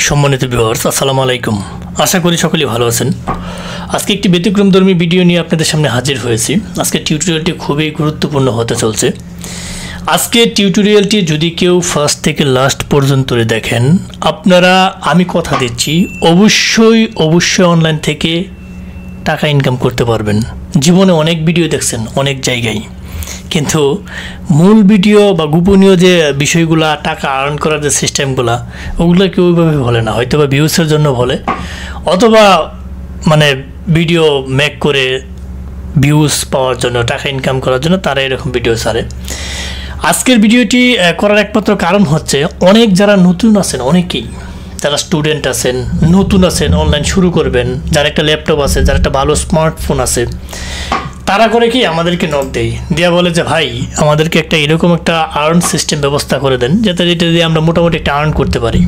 সম্মানিত ভিউয়ার্স, আসসালামু আলাইকুম। আশা করি সকলেই ভালো আছেন। আজকে একটি ব্যতিক্রমধর্মী ভিডিও নিয়ে আপনাদের সামনে হাজির হয়েছি। আজকে টিউটোরিয়ালটি খুবই গুরুত্বপূর্ণ হতে চলছে। আজকে টিউটোরিয়ালটি যদি কেউ ফার্স্ট থেকে লাস্ট পর্যন্ত দেখেন, আপনারা আমি কথা দিচ্ছি অবশ্যই অনলাইন থেকে টাকা ইনকাম করতে পারবেন। জীবনে অনেক ভিডিও দেখছেন অনেক জায়গায়, কিন্তু মূল ভিডিও বা গোপনীয় যে বিষয়গুলা, টাকা আর্ন করার যে সিস্টেমগুলা, ওগুলো কেউ ওইভাবে বলে না। হয়তো বা ভিউসের জন্য বলে, অথবা মানে ভিডিও মেক করে ভিউজ পাওয়ার জন্য, টাকা ইনকাম করার জন্য তারা এরকম ভিডিও ছাড়ে। আজকের ভিডিওটি করার একমাত্র কারণ হচ্ছে, অনেক যারা নতুন আছেন, অনেকেই যারা স্টুডেন্ট আছেন, নতুন আছেন, অনলাইন শুরু করবেন, যার একটা ল্যাপটপ আছে, যার একটা ভালো স্মার্টফোন আছে, তারা করে কি আমাদেরকে নক দেয়, দিয়া বলে যে ভাই আমাদেরকে একটা এরকম একটা আর্ন সিস্টেম ব্যবস্থা করে দেন, যাতে যেটা দিয়ে আমরা মোটামুটি একটা আর্ন করতে পারি।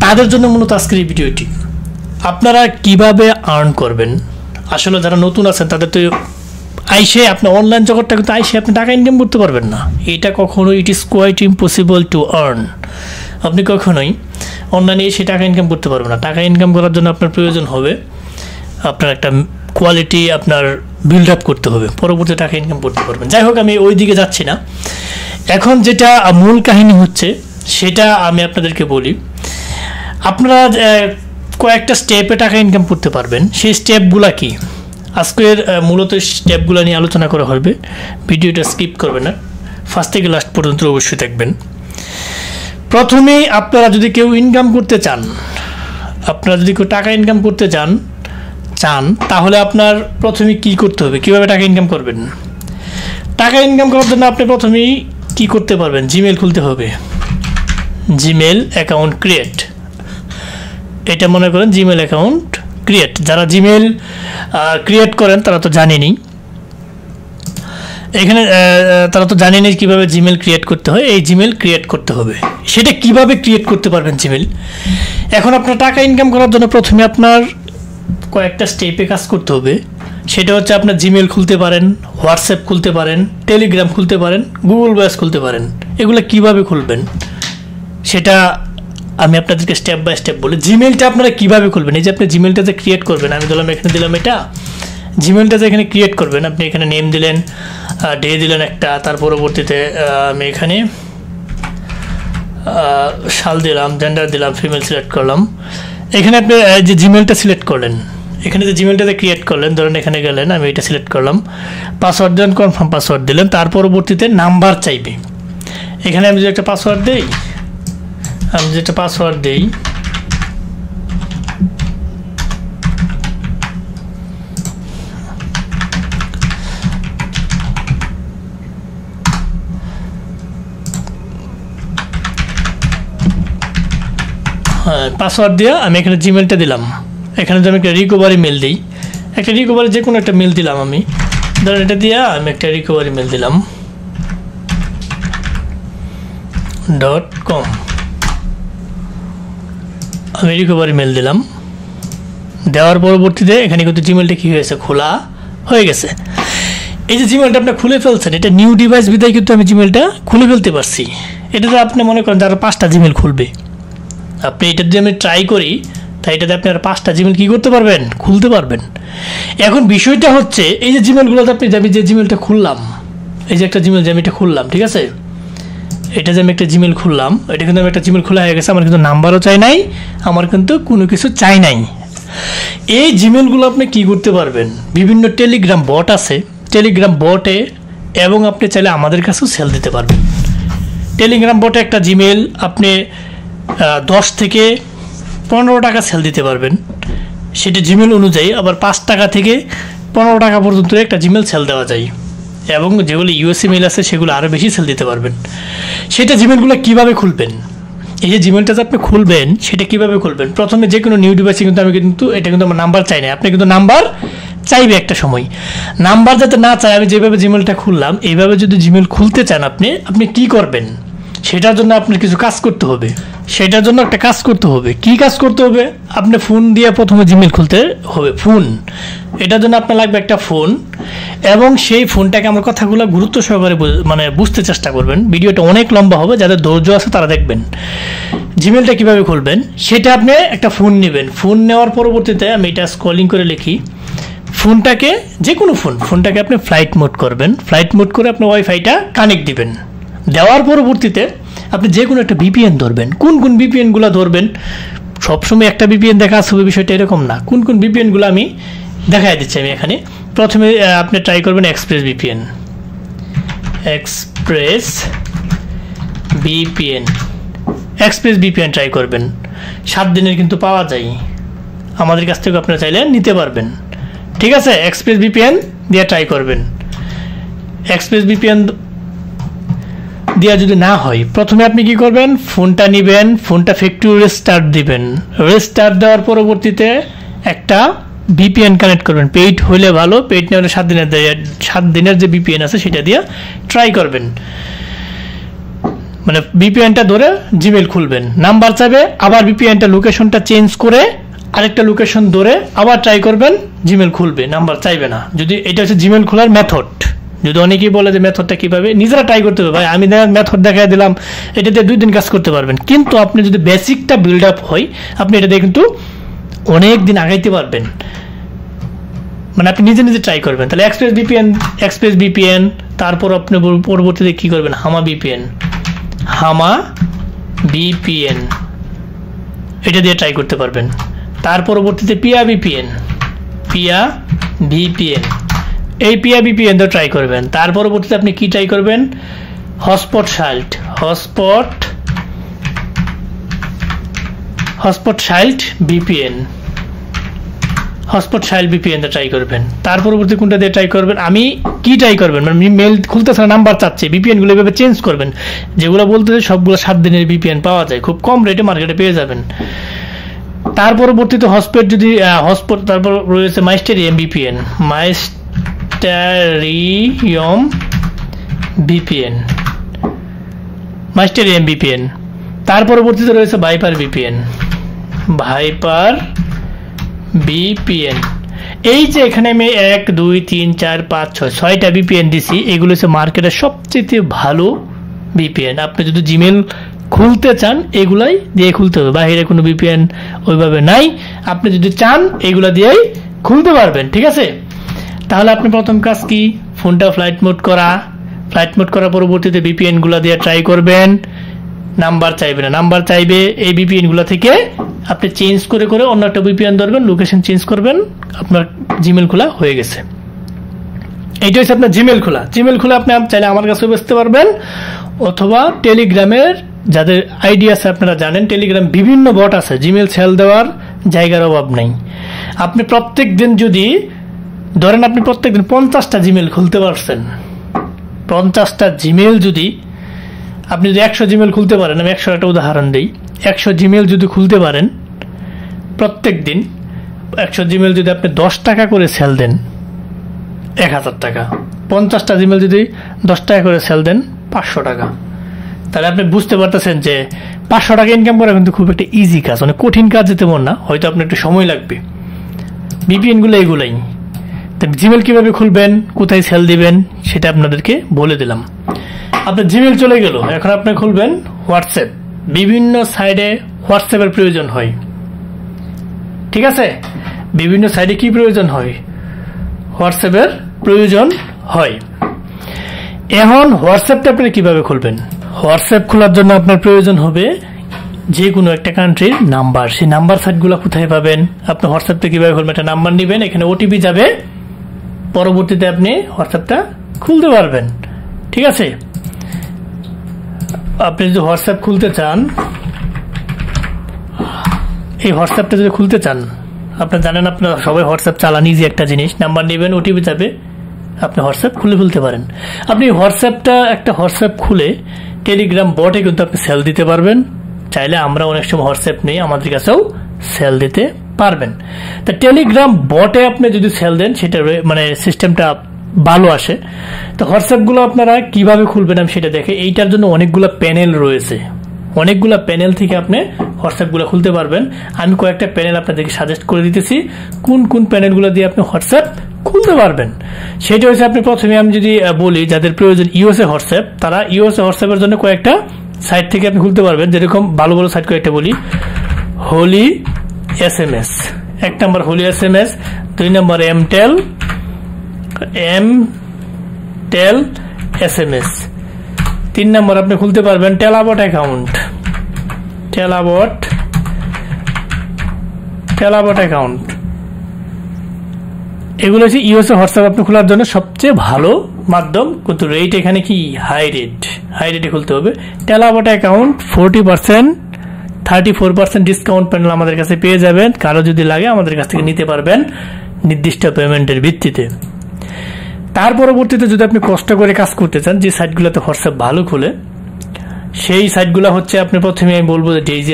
তাদের জন্য মূলত আজকের এই ভিডিওটি। আপনারা কিভাবে আর্ন করবেন, আসলে যারা নতুন আছেন তাদের তো আইসে আপনার অনলাইন জগৎটা কিন্তু আইসে আপনি টাকা ইনকাম করতে পারবেন না। এটা কখনোই it is quite impossible to earn. আপনি কখনোই অনলাইনে এসে টাকা ইনকাম করতে পারবেন না। টাকা ইনকাম করার জন্য আপনার প্রয়োজন হবে আপনার একটা কোয়ালিটি আপনার বিল্ড আপ করতে হবে, পরবর্তী টাকা ইনকাম করতে পারবেন। যাই হোক, আমি ওই দিকে যাচ্ছি না। এখন যেটা মূল কাহিনী হচ্ছে সেটা আমি আপনাদেরকে বলি। আপনারা কয়েকটা স্টেপে টাকা ইনকাম করতে পারবেন। সেই স্টেপগুলা কি, আজকের মূলত স্টেপগুলো নিয়ে আলোচনা করা হবে। ভিডিওটা স্কিপ করবেন না, ফার্স্ট থেকে লাস্ট পর্যন্ত অবশ্যই দেখবেন। প্রথমেই আপনারা যদি কেউ ইনকাম করতে চান, আপনারা যদি কেউ টাকা ইনকাম করতে চান তাহলে আপনার প্রথমে কি করতে হবে, কিভাবে টাকা ইনকাম করবেন। টাকা ইনকাম করার জন্য আপনি প্রথমেই কি করতে পারবেন, জিমেল খুলতে হবে। জিমেল অ্যাকাউন্ট ক্রিয়েট, এটা মনে করেন জিমেল অ্যাকাউন্ট ক্রিয়েট। যারা জিমেল ক্রিয়েট করেন তারা তো জানেনই, এখানে তারা তো জানেনই কীভাবে জিমেল ক্রিয়েট করতে হয়। এই জিমেল ক্রিয়েট করতে হবে। সেটা কিভাবে ক্রিয়েট করতে পারবেন জিমেল। এখন আপনার টাকা ইনকাম করার জন্য প্রথমে আপনার কয়েকটা স্টেপে কাজ করতে হবে। সেটা হচ্ছে আপনার জিমেল খুলতে পারেন, হোয়াটসঅ্যাপ খুলতে পারেন, টেলিগ্রাম খুলতে পারেন, গুগল ভয়েস খুলতে পারেন। এগুলো কিভাবে খুলবেন সেটা আমি আপনাদেরকে স্টেপ বাই স্টেপ বলি। জিমেলটা আপনারা কিভাবে খুলবেন, এই যে আপনি জিমেলটা যে ক্রিয়েট করবেন, আমি দিলাম এখানে, দিলাম এটা জিমেলটা যে এখানে ক্রিয়েট করবেন, আপনি এখানে নেম দিলেন, ডে দিলেন একটা, তার পরবর্তীতে আমি এখানে সাল দিলাম, জেন্ডার দিলাম, ফিমেল সিলেক্ট করলাম। এখানে আপনি যে জিমেলটা সিলেক্ট করলেন, এখানে যে জিমেলটাতে ক্রিয়েট করলেন, ধরেন এখানে গেলেন, আমি এটা সিলেক্ট করলাম, পাসওয়ার্ড দিলেন, কনফার্ম পাসওয়ার্ড দিলেন, তার পরবর্তীতে নাম্বার চাইবে। এখানে আমি যদি একটা পাসওয়ার্ড দিই, পাসওয়ার্ড দিয়ে আমি এখানে জিমেলটা দিলাম। এখানে যদি আমি একটা রিকভারি মেল দিই, একটা রিকভারি যে কোনো একটা মেল দিলাম, আমি ধরেন এটা দিয়ে আমি একটা রিকভারি মেল দিলাম .com, আমি রিকভারি মেল দিলাম। দেওয়ার পরবর্তীতে এখানে কিন্তু জিমেলটা কী হয়েছে, খোলা হয়ে গেছে। এই যে জিমেলটা আপনি খুলে ফেলছেন, এটা নিউ ডিভাইস বিদায় কিন্তু আমি জিমেলটা খুলে ফেলতে পারছি। এটাতে আপনি মনে করেন যারা 5টা জিমেল খুলবে, আপনি এটা যদি আমি ট্রাই করি, তাই এটাতে আপনি আর 5টা জিমেল কী করতে পারবেন, খুলতে পারবেন। এখন বিষয়টা হচ্ছে, এই যে জিমেলগুলোতে আপনি আমি যে জিমেলটা খুললাম, এই যে একটা জিমেল যে আমি এটা খুললাম, ঠিক আছে, এটা যে আমি একটা জিমেল খুললাম, এটা কিন্তু আমি একটা জিমেল খোলা হয়ে গেছে, আমার কিন্তু নাম্বারও চাই নাই, আমার কিন্তু কোনো কিছু চাই নাই। এই জিমেলগুলো আপনি কি করতে পারবেন, বিভিন্ন টেলিগ্রাম বট আছে, টেলিগ্রাম বটে, এবং আপনি চাইলে আমাদের কাছেও সেল দিতে পারবেন। টেলিগ্রাম বটে একটা জিমেল আপনি 10 থেকে 15 টাকা সেল দিতে পারবেন। সেটা জিমেল অনুযায়ী, আবার 5 টাকা থেকে 15 টাকা পর্যন্ত একটা জিমেল সেল দেওয়া যায়, এবং যেগুলো ইউএসএ মেল আছে সেগুলো আরও বেশি সেল দিতে পারবেন। সেটা জিমেলগুলো কিভাবে খুলবেন, এই যে জিমেলটা যে আপনি খুলবেন সেটা কিভাবে খুলবেন। প্রথমে যে কোনো নিউ ডিভাইসে কিন্তু আমি কিন্তু এটা কিন্তু আমার নাম্বার চাই না, আপনি কিন্তু নাম্বার চাইবে একটা সময়। নাম্বার যাতে না চাই, আমি যেভাবে জিমেলটা খুললাম এইভাবে যদি জিমেল খুলতে চান আপনি কি করবেন সেটার জন্য আপনার কিছু কাজ করতে হবে। সেটার জন্য একটা কাজ করতে হবে। কি কাজ করতে হবে? আপনি ফোন দিয়ে প্রথমে জিমেল খুলতে হবে। ফোন, এটার জন্য আপনার লাগবে একটা ফোন, এবং সেই ফোনটাকে আমার কথাগুলো গুরুত্ব সহকারে মানে বুঝতে চেষ্টা করবেন। ভিডিওটা অনেক লম্বা হবে, যাদের ধৈর্য আছে তারা দেখবেন। জিমেলটা কিভাবে খুলবেন সেটা, আপনি একটা ফোন নেবেন। ফোন নেওয়ার পরবর্তীতে আমি এটা স্ক্রলিং করে লিখি, ফোনটাকে যে কোনো ফোনটাকে আপনি ফ্লাইট মোড করবেন। ফ্লাইট মোড করে আপনি ওয়াইফাইটা কানেক্ট দিবেন। দেওয়ার পরবর্তীতে আপনি যে কোনো একটা ভিপিএন ধরবেন। কোন কোন ভিপিএনগুলো ধরবেন, সবসময় একটা ভিপিএন দেখা আসবে বিষয়টা এরকম না। কোন কোন ভিপিএনগুলো আমি দেখাই দিচ্ছি। আমি এখানে প্রথমে আপনি ট্রাই করবেন express VPN. Express VPN try করবেন। 7 দিনের কিন্তু পাওয়া যায়, আমাদের কাছ থেকে আপনারা চাইলে নিতে পারবেন। ঠিক আছে, এক্সপ্রেস ভিপিএন দিয়ে ট্রাই করবেন। এক্সপ্রেস ভিপিএন দেওয়া যদি না হয়, প্রথমে আপনি কি করবেন, ফোনটা নেবেন, ফোনটা ফ্যাক্টরি রেস্টার্ট দিবেন। রেস্টার্ট দেওয়ার পরবর্তীতে একটা ভিপিএন কানেক্ট করবেন। পেইড হলে ভালো, পেইড না হলে 7 দিনের যে ভিপিএন আছে সেটা দিয়ে ট্রাই করবেন। মানে ভিপিএনটা ধরে জিমেল খুলবেন। নাম্বার চাইবে, আবার ভিপিএনটা লোকেশনটা চেঞ্জ করে আরেকটা লোকেশন ধরে আবার ট্রাই করবেন, জিমেল খুলবে, নাম্বার চাইবে না। যদি এটা হচ্ছে জিমেল খোলার মেথড। যদি অনেকেই বলে যে মেথডটা কিভাবে, নিজেরা ট্রাই করতে হবে। ভাই আমি মেথড দেখাই দিলাম, এটাতে 2 দিন কাজ করতে পারবেন। কিন্তু আপনি যদি বেসিকটা বিল্ড আপ হয়, আপনি এটা দিয়ে কিন্তু অনেক দিন আগাইতে পারবেন। মানে আপনি নিজে নিজে ট্রাই করবেন। তাহলে এক্সপ্রেস ভিপিএন, তারপর আপনি পরবর্তীতে কি করবেন, হামা ভিপিএন, এটা দিয়ে ট্রাই করতে পারবেন। তার পরবর্তীতে পিয়া ভিপিএন, এই পিয়া ভিপিএন দিয়ে ট্রাই করবেন। তার পরবর্তীতে আপনি কি ট্রাই করবেন, হটস্পট শাইল্ড ভিপিএন দিয়ে ট্রাই করবেন। তার পরবর্তী কোনটা দিয়ে ট্রাই করবেন, আমি কি ট্রাই করবেন, মানে মেল খুলতেছে না, নাম্বার চাচ্ছে, ভিপিএন গুলো এভাবে চেঞ্জ করবেন। যেগুলো বলতেছে সবগুলো 7 দিনের ভিপিএন পাওয়া যায়, খুব কম রেটে মার্কেটে পেয়ে যাবেন। তার পরবর্তীতে হটস্পট, তারপর রয়েছে মাইস্টেরিয়াম ভিপিএন। তার পরবর্তীতে রয়েছে ভাইপার ভিপিএন। এই যে এখানে আমি 1 2 3 4 5 6 6টা ভিপিএন দিছি, এগুলো হচ্ছে মার্কেটের সবচেয়ে ভালো ভিপিএন। আপনি যদি জিমেল খুলতে চান এগুলাই দিয়ে খুলতে হবে, বাইরে কোনো ভিপিএন ওইভাবে নাই। আপনি যদি চান এগুলা দিয়েই খুলতে পারবেন। ঠিক আছে, তাহলে আপনি প্রথম কাজ কি, ফোনটা ফ্লাইট মোড করার পরবর্তীতে ভিপিএন গুলা দিয়ে ট্রাই করবেন। নাম্বার চাইবে না, নাম্বার চাইবে এই ভিপিএন গুলা থেকে আপনি চেঞ্জ করে অন্য একটা ভিপিএন ধরবেন, লোকেশন চেঞ্জ করবেন, আপনার জিমেল খোলা হয়ে গেছে। এইটা হচ্ছে আপনার জিমেল খোলা। আপনি চাইলে আমার কাছে বেচতে পারবেন, অথবা টেলিগ্রামের যাদের আইডিয়া আছে আপনারা জানেন, টেলিগ্রাম বিভিন্ন বট আছে, জিমেল সেল দেওয়ার জায়গার অভাব নেই। আপনি প্রত্যেক দিন যদি ধরেন, আপনি প্রত্যেকদিন 50টা জিমেল খুলতে পারছেন, 50টা জিমেল যদি আপনি যদি 100 জিমেল খুলতে পারেন, আমি 100 একটা উদাহরণ দিই, 100 জিমেল যদি খুলতে পারেন প্রত্যেক দিন, 100 জিমেল যদি আপনি 10 টাকা করে সেল দেন, 1000 টাকা। 50টা জিমেল যদি 10 টাকা করে সেল দেন, 500 টাকা। তাহলে আপনি বুঝতে পারতেছেন যে 500 টাকা ইনকাম করা কিন্তু খুব একটা ইজি কাজ, অনেক কঠিন কাজ তেমন না, হয়তো আপনার একটু সময় লাগবে। ভিপিএন গুলো এগুলাই। জিমেল কিভাবে খুলবেন, কোথায় সেল দিবেন সেটা আপনাদেরকে বলে দিলাম। আপনার জিমেল চলে গেল, এখন আপনি খুলবেন হোয়াটসঅ্যাপ। বিভিন্ন সাইডে হোয়াটসঅ্যাপের প্রয়োজন হয়। ঠিক আছে, বিভিন্ন সাইডে কি প্রয়োজন হয়, হোয়াটসঅ্যাপের প্রয়োজন হয়। এখন হোয়াটসঅ্যাপটা আপনি কিভাবে খুলবেন, হোয়াটসঅ্যাপ খোলার জন্য আপনার প্রয়োজন হবে যে কোনো একটা কান্ট্রির নাম্বার। সেই নাম্বার সাইটগুলো কোথায় পাবেন, আপনি হোয়াটসঅ্যাপটা কিভাবে খুলবেন, একটা নাম্বার নেবেন, এখানে ওটিপি যাবে, পরবর্তীতে আপনি হোয়াটসঅ্যাপটা খুলতে পারবেন। ঠিক আছে, আপনি যদি হোয়াটসঅ্যাপ খুলতে চান, এই হোয়াটসঅ্যাপটা যদি খুলতে চান, আপনারা জানেন, আপনারা সবাই হোয়াটসঅ্যাপ চালান, ইজি একটা জিনিস। নাম্বার নেবেন, ওটিপি যাবে, আপনি হোয়াটসঅ্যাপ খুলে ফেলতে পারেন। আপনি একটা হোয়াটসঅ্যাপ খুলে টেলিগ্রাম বটে কিন্তু আপনি সেল দিতে পারবেন। চাইলে আমরা অনেক সময় হোয়াটসঅ্যাপ নেই, আমাদের কাছেও সেল দিতে পারবেন। তা টেলিগ্রাম বটে আপনি যদি সেল দেন, সেটা মানে সিস্টেমটা ভালো আসে। তো হোয়াটসঅ্যাপগুলো আপনারা কিভাবে খুলবেন আমি সেটা দেখে, এইটার জন্য অনেকগুলো প্যানেল রয়েছে, অনেকগুলো প্যানেল থেকে আপনি হোয়াটসঅ্যাপগুলো খুলতে পারবেন। আমি কয়েকটা প্যানেল আপনাদেরকে সাজেস্ট করে দিতেছি কোন কোন প্যানেলগুলো দিয়ে আপনি হোয়াটসঅ্যাপ খুলতে পারবেন। সেটা হচ্ছে আপনি প্রথমে আমি যদি বলি যাদের প্রয়োজন ইউএসএ হোয়াটসঅ্যাপ, তারা ইউএসএ হোয়াটসঅ্যাপের জন্য কয়েকটা সাইট থেকে আপনি খুলতে পারবেন। যেরকম ভালো ভালো সাইট কয়েকটা বলি, হোলি SMS, 1 নম্বর হোলি SMS, 2 নম্বর এমটেল SMS, 3 নম্বর আপনি খুলতে পারবেন টেলাবট অ্যাকাউন্ট, টেলাবট অ্যাকাউন্ট। এগুলো হচ্ছে ইউএসএ হোয়াটসঅ্যাপ আপনি খোলার জন্য সবচেয়ে ভালো মাধ্যম, কিন্তু রেট এখানে কি হাই রেটে খুলতে হবে। টেলাবট অ্যাকাউন্ট 40%, 34% ডিসকাউন্ট প্যানেল আমাদের কাছে পেয়ে যাবেন। কারো যদি লাগে আমাদের কাছ থেকে নিতে পারবেন নির্দিষ্ট পেমেন্টের ভিত্তিতে। তার পরবর্তীতে যদি আপনি কষ্ট করে কাজ করতে চান, যে সাইটগুলোতে হোয়াটসঅ্যাপ ভালো খুলে, সেই সাইটগুলো হচ্ছে আপনি প্রথমে আমি বলবো যে ডেইজি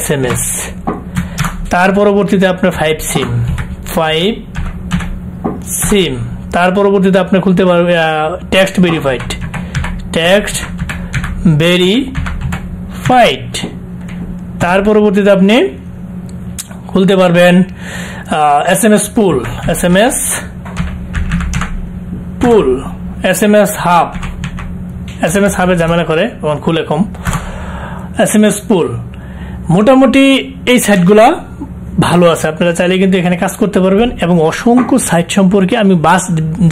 SMS, তার পরবর্তীতে আপনার 5 সিম, তার পরবর্তীতে আপনি খুলতে পারবেন টেক্সট ভেরিফাইড, তার পরবর্তীতে আপনি খুলতে পারবেন SMS পুল, SMS হাবে ঝামেলা করে এবং খুলে কম। SMS পুল, মোটামুটি এই সাইটগুলা ভালো আছে, আপনারা চাইলে কিন্তু এখানে কাজ করতে পারবেন। এবং অসংখ্য সাইট সম্পর্কে আমি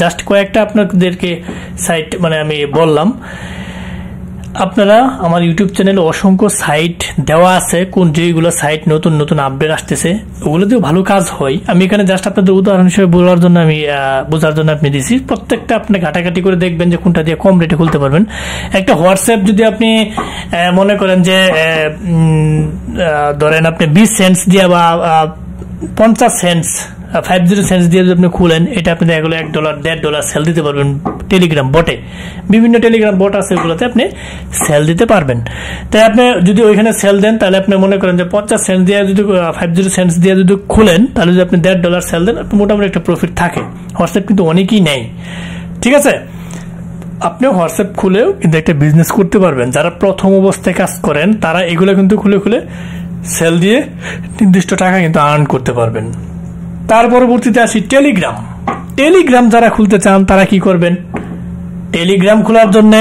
জাস্ট কয়েকটা আপনাদেরকে সাইট আমি বললাম। আপনারা আমার ইউটিউব চ্যানেলে অসংখ্য সাইট দেওয়া আছে, কোন যেগুলো সাইট নতুন নতুন আপডেট আসতেছে ওগুলোতেও ভালো কাজ হয়। আমি এখানে জাস্ট আপনাদের উদাহরণ হিসেবে বোঝার জন্য আপনি দিছি। প্রত্যেকটা আপনি ঘাটাঘাটি করে দেখবেন যে কোনটা দিয়ে কম রেটে খুলতে পারবেন। একটা হোয়াটসঅ্যাপ যদি আপনি মনে করেন যে ধরেন আপনি 20 সেন্টস দিয়ে বা 50 সেন্টস 50 সেন্টস দিয়ে যদি আপনি খুলেন, এটা আপনি এগুলো $1, $1.50 সেল দিতে পারবেন টেলিগ্রাম বটে। বিভিন্ন টেলিগ্রাম বট আছে, ওগুলোতে আপনি সেল দিতে পারবেন। তাই আপনি যদি ওইখানে সেল দেন, তাহলে আপনি মনে করেন যে 50 সেন্ট দিয়ে যদি 50 সেন্টস দিয়ে যদি খুলেন, তাহলে যদি আপনি $1.50 সেল দেন, আপনি মোটামুটি একটা প্রফিট থাকে। হোয়াটসঅ্যাপ কিন্তু অনেকেই নেয়, ঠিক আছে। আপনিও হোয়াটসঅ্যাপ খুলেও কিন্তু একটা বিজনেস করতে পারবেন। যারা প্রথম অবস্থায় কাজ করেন তারা এগুলো কিন্তু খুলে সেল দিয়ে নির্দিষ্ট টাকা কিন্তু আর্ন করতে পারবেন। তার পরবর্তীতে আসি টেলিগ্রাম যারা খুলতে চান তারা কি করবেন? টেলিগ্রাম খোলার জন্য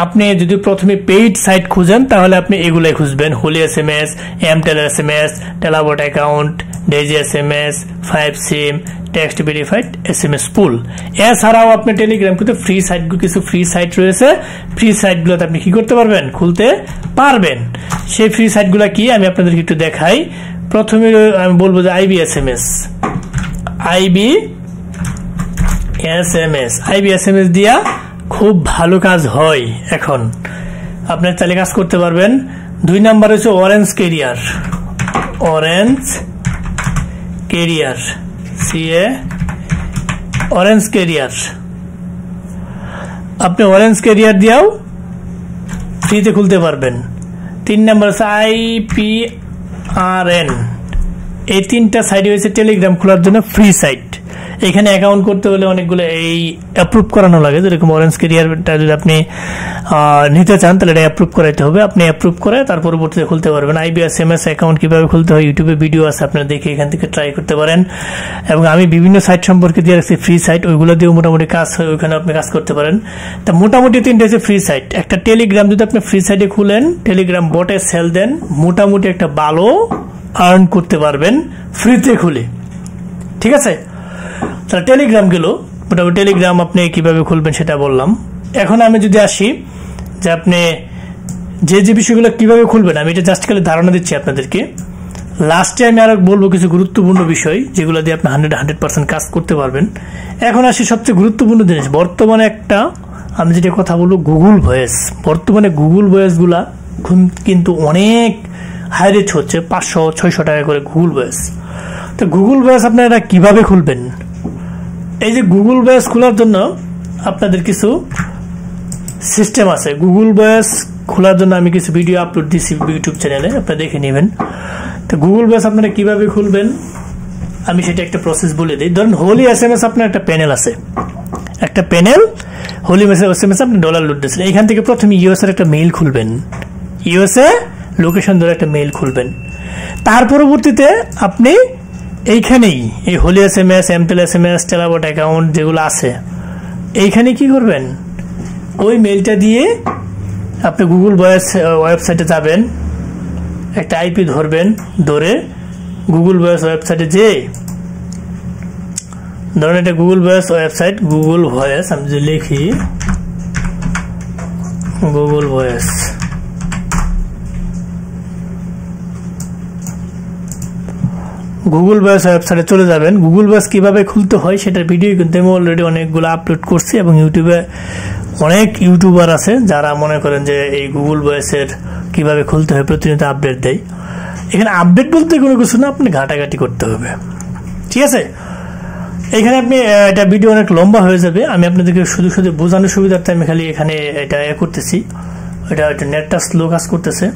আপনি যদি প্রথমে পেইড সাইট খুঁজেন, তাহলে আপনি এগুলাই খুঁজবেন: হোলি SMS, এমটেল SMS, টেলাবট account, Daisy SMS, 5 SIM, text verified, SMS pool. এছাড়াও আপনি টেলিগ্রাম কিন্তু কিছু ফ্রি সাইট রয়েছে, ফ্রি সাইটগুলোতে আপনি কি করতে পারবেন? খুলতে পারবেন। সেই ফ্রি সাইটগুলো কি আমি আপনাদেরকে একটু দেখাই। প্রথমে আমি বলবো যে IB SMS দিয়া খুব ভালো কাজ হয় এখন, আপনার চাইলে কাজ করতে পারবেন। 2 নাম্বার হচ্ছে অরেঞ্জ ক্যারিয়ার, আপনি অরেঞ্জ ক্যারিয়ার দিয়েও ফ্রিতে খুলতে পারবেন। 3 নাম্বার হচ্ছে IPRN। এই 3টা সাইট হয়েছে টেলিগ্রাম খোলার জন্য ফ্রি সাইট। এখানে অ্যাকাউন্ট করতে হলে অনেকগুলো এই অ্যাপ্রুভ করানো লাগে। যেরকম অরেঞ্জ ক্যারিয়ারটা যদি আপনি নিতে চান, তাহলে এটা অ্যাপ্রুভ করাইতে হবে। আপনি অ্যাপ্রুভ করে তার পরবর্তীতে খুলতে পারবেন। IB SMS অ্যাকাউন্ট কিভাবে খুলতে হয় ইউটিউবে ভিডিও আছে, আপনারা দেখে এখান থেকে ট্রাই করতে পারেন। এবং আমি বিভিন্ন সাইট সম্পর্কে দিয়ে রাখছি ফ্রি সাইট, ওইগুলো দিয়েও মোটামুটি কাজ হয়, ওইখানে আপনি কাজ করতে পারেন। তা মোটামুটি 3টা হচ্ছে ফ্রি সাইট। একটা টেলিগ্রাম যদি আপনি ফ্রি সাইটে খুলেন, টেলিগ্রাম বটে সেল দেন, মোটামুটি একটা ভালো আর্ন করতে পারবেন ফ্রিতে খুলে, ঠিক আছে। তাহলে টেলিগ্রাম গেল, মোটামুটি টেলিগ্রাম আপনি কিভাবে খুলবেন সেটা বললাম। এখন আমি যদি আসি যে আপনি যে বিষয়গুলো কিভাবে খুলবেন, আমি এটা জাস্ট খালি ধারণা দিচ্ছি আপনাদেরকে। লাস্টে আমি আরো বলবো কিছু গুরুত্বপূর্ণ বিষয় যেগুলো দিয়ে আপনি 100% কাজ করতে পারবেন। এখন আসি সবচেয়ে গুরুত্বপূর্ণ জিনিস। বর্তমানে আমি যেটা কথা বলবো, গুগল ভয়েস। বর্তমানে গুগল ভয়েস গুলা কিন্তু অনেক হাই রেট হচ্ছে, 500-600 টাকা করে গুগল ভয়েস। তো গুগল ভয়েস আপনারা কিভাবে খুলবেন? এই যে গুগল ভয়েস খোলার জন্য আপনাদের কিছু সিস্টেম আছে। গুগল ভয়েস খোলার জন্য আমি কিছু ভিডিও আপলোড দিচ্ছি ইউটিউব চ্যানেলে, আপনারা দেখে নেবেন। তো গুগল ভয়েস আপনারা কিভাবে খুলবেন আমি সেটা একটা প্রসেস বলে দিই। ধরুন হোলি এসএমএস আপনার একটা প্যানেল আছে, একটা প্যানেল হোলি এসএমএস আপনি ডলার লুট দিয়েছেন। এইখান থেকে প্রথমে ইউএস এর একটা মেইল খুলবেন, ইউএসএ লোকেশন ধরে একটা মেইল খুলবেন। তার পরবর্তীতে আপনি এইখানেই এই হোলি এসএমএস, এমটেল এসএমএস, টেলাবট অ্যাকাউন্ট যেগুলো আছে এইখানে কি করবেন, ওই মেইলটা দিয়ে আপনি গুগল ভয়েস ওয়েবসাইটে যাবেন, একটা আইপি ধরবেন, ধরে গুগল ভয়েস ওয়েবসাইটে যে ধরুন এটা Google voice website, Google Voice আমি যদি লিখি গুগল ভয়েস, গুগল ভয়েস ওয়েবসাইটে চলে যাবেন। গুগল ভয়েস কিভাবে খুলতে হয় সেটার ভিডিও কিন্তু আমি অলরেডি অনেকগুলো আপলোড করছি এবং ইউটিউবে অনেক ইউটিউবার আছে যারা মনে করেন যে এই গুগল ভয়েসের কিভাবে খুলতে হয় প্রতিনিয়ত আপডেট দেয়। এখানে আপডেট বলতে কোনো কিছু না, আপনি ঘাটাঘাটি করতে হবে, ঠিক আছে। এখানে আপনি এটা ভিডিও অনেক লম্বা হয়ে যাবে, আমি আপনাদেরকে শুধু শুধু বোঝানোর সুবিধার্থে আমি খালি এখানে এটা করতেছি। এটা নেটটা স্লো কাজ করতেছে।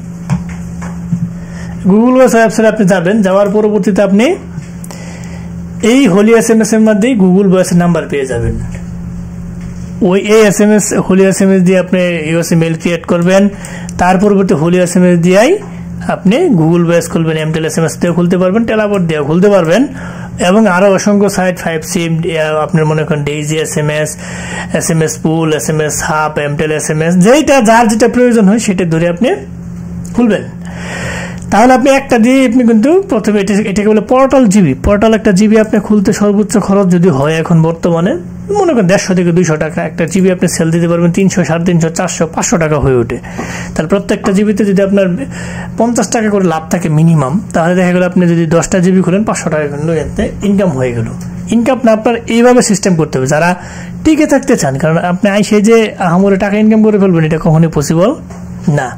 গুগল ভয়েস ওয়েবসাইটে আপনি যাবেন, যাওয়ার পরবর্তীতে আপনি এই হোলি এসএমএস এর মধ্যেই গুগল ভয়েসের নাম্বার পেয়ে যাবেন। ওই এই এসএমএস হোলি এসএমএস দিয়ে আপনি ইউএসএ মেইল ক্রিয়েট করবেন, তার পরবর্তী হোলি এসএমএস দিয়েই আপনি গুগল ভয়েস খুলবেন, এমটেল এসএমএস দিয়ে খুলতে পারবেন, টেলাবট দিয়ে খুলতে পারবেন এবং আরো অসংখ্য সাইট 5SIM আপনার মনে করেন ডেইজি এসএমএস, এসএমএস পুল, এসএমএস হাব, এমটেল এসএমএস, যেটা যার যেটা প্রয়োজন হয় সেটা ধরে আপনি খুলবেন। তাহলে আপনি একটা দিয়ে আপনি কিন্তু প্রথমে এটাকে বলে পোর্টাল জিবি, পোর্টাল একটা জিবি আপনি খুলতে সর্বোচ্চ খরচ যদি হয় এখন বর্তমানে মনে করেন 150 থেকে 200 টাকা, একটা জিবি আপনি সেল দিতে পারবেন 300, 350, 400, 500 টাকা হয়ে ওঠে। তাহলে প্রত্যেকটা জিবিতে যদি আপনার 50 টাকা করে লাভ থাকে মিনিমাম, তাহলে দেখা গেল আপনি যদি 10টা জিবি খুলেন 500 টাকা করে ইনকাম হয়ে গেল। ইনকাম না আপনার এইভাবে সিস্টেম করতে হবে যারা টিকে থাকতে চান, কারণ আপনি আইসে যে আহামরে টাকা ইনকাম করে ফেলবেন এটা কখনোই পসিবল না।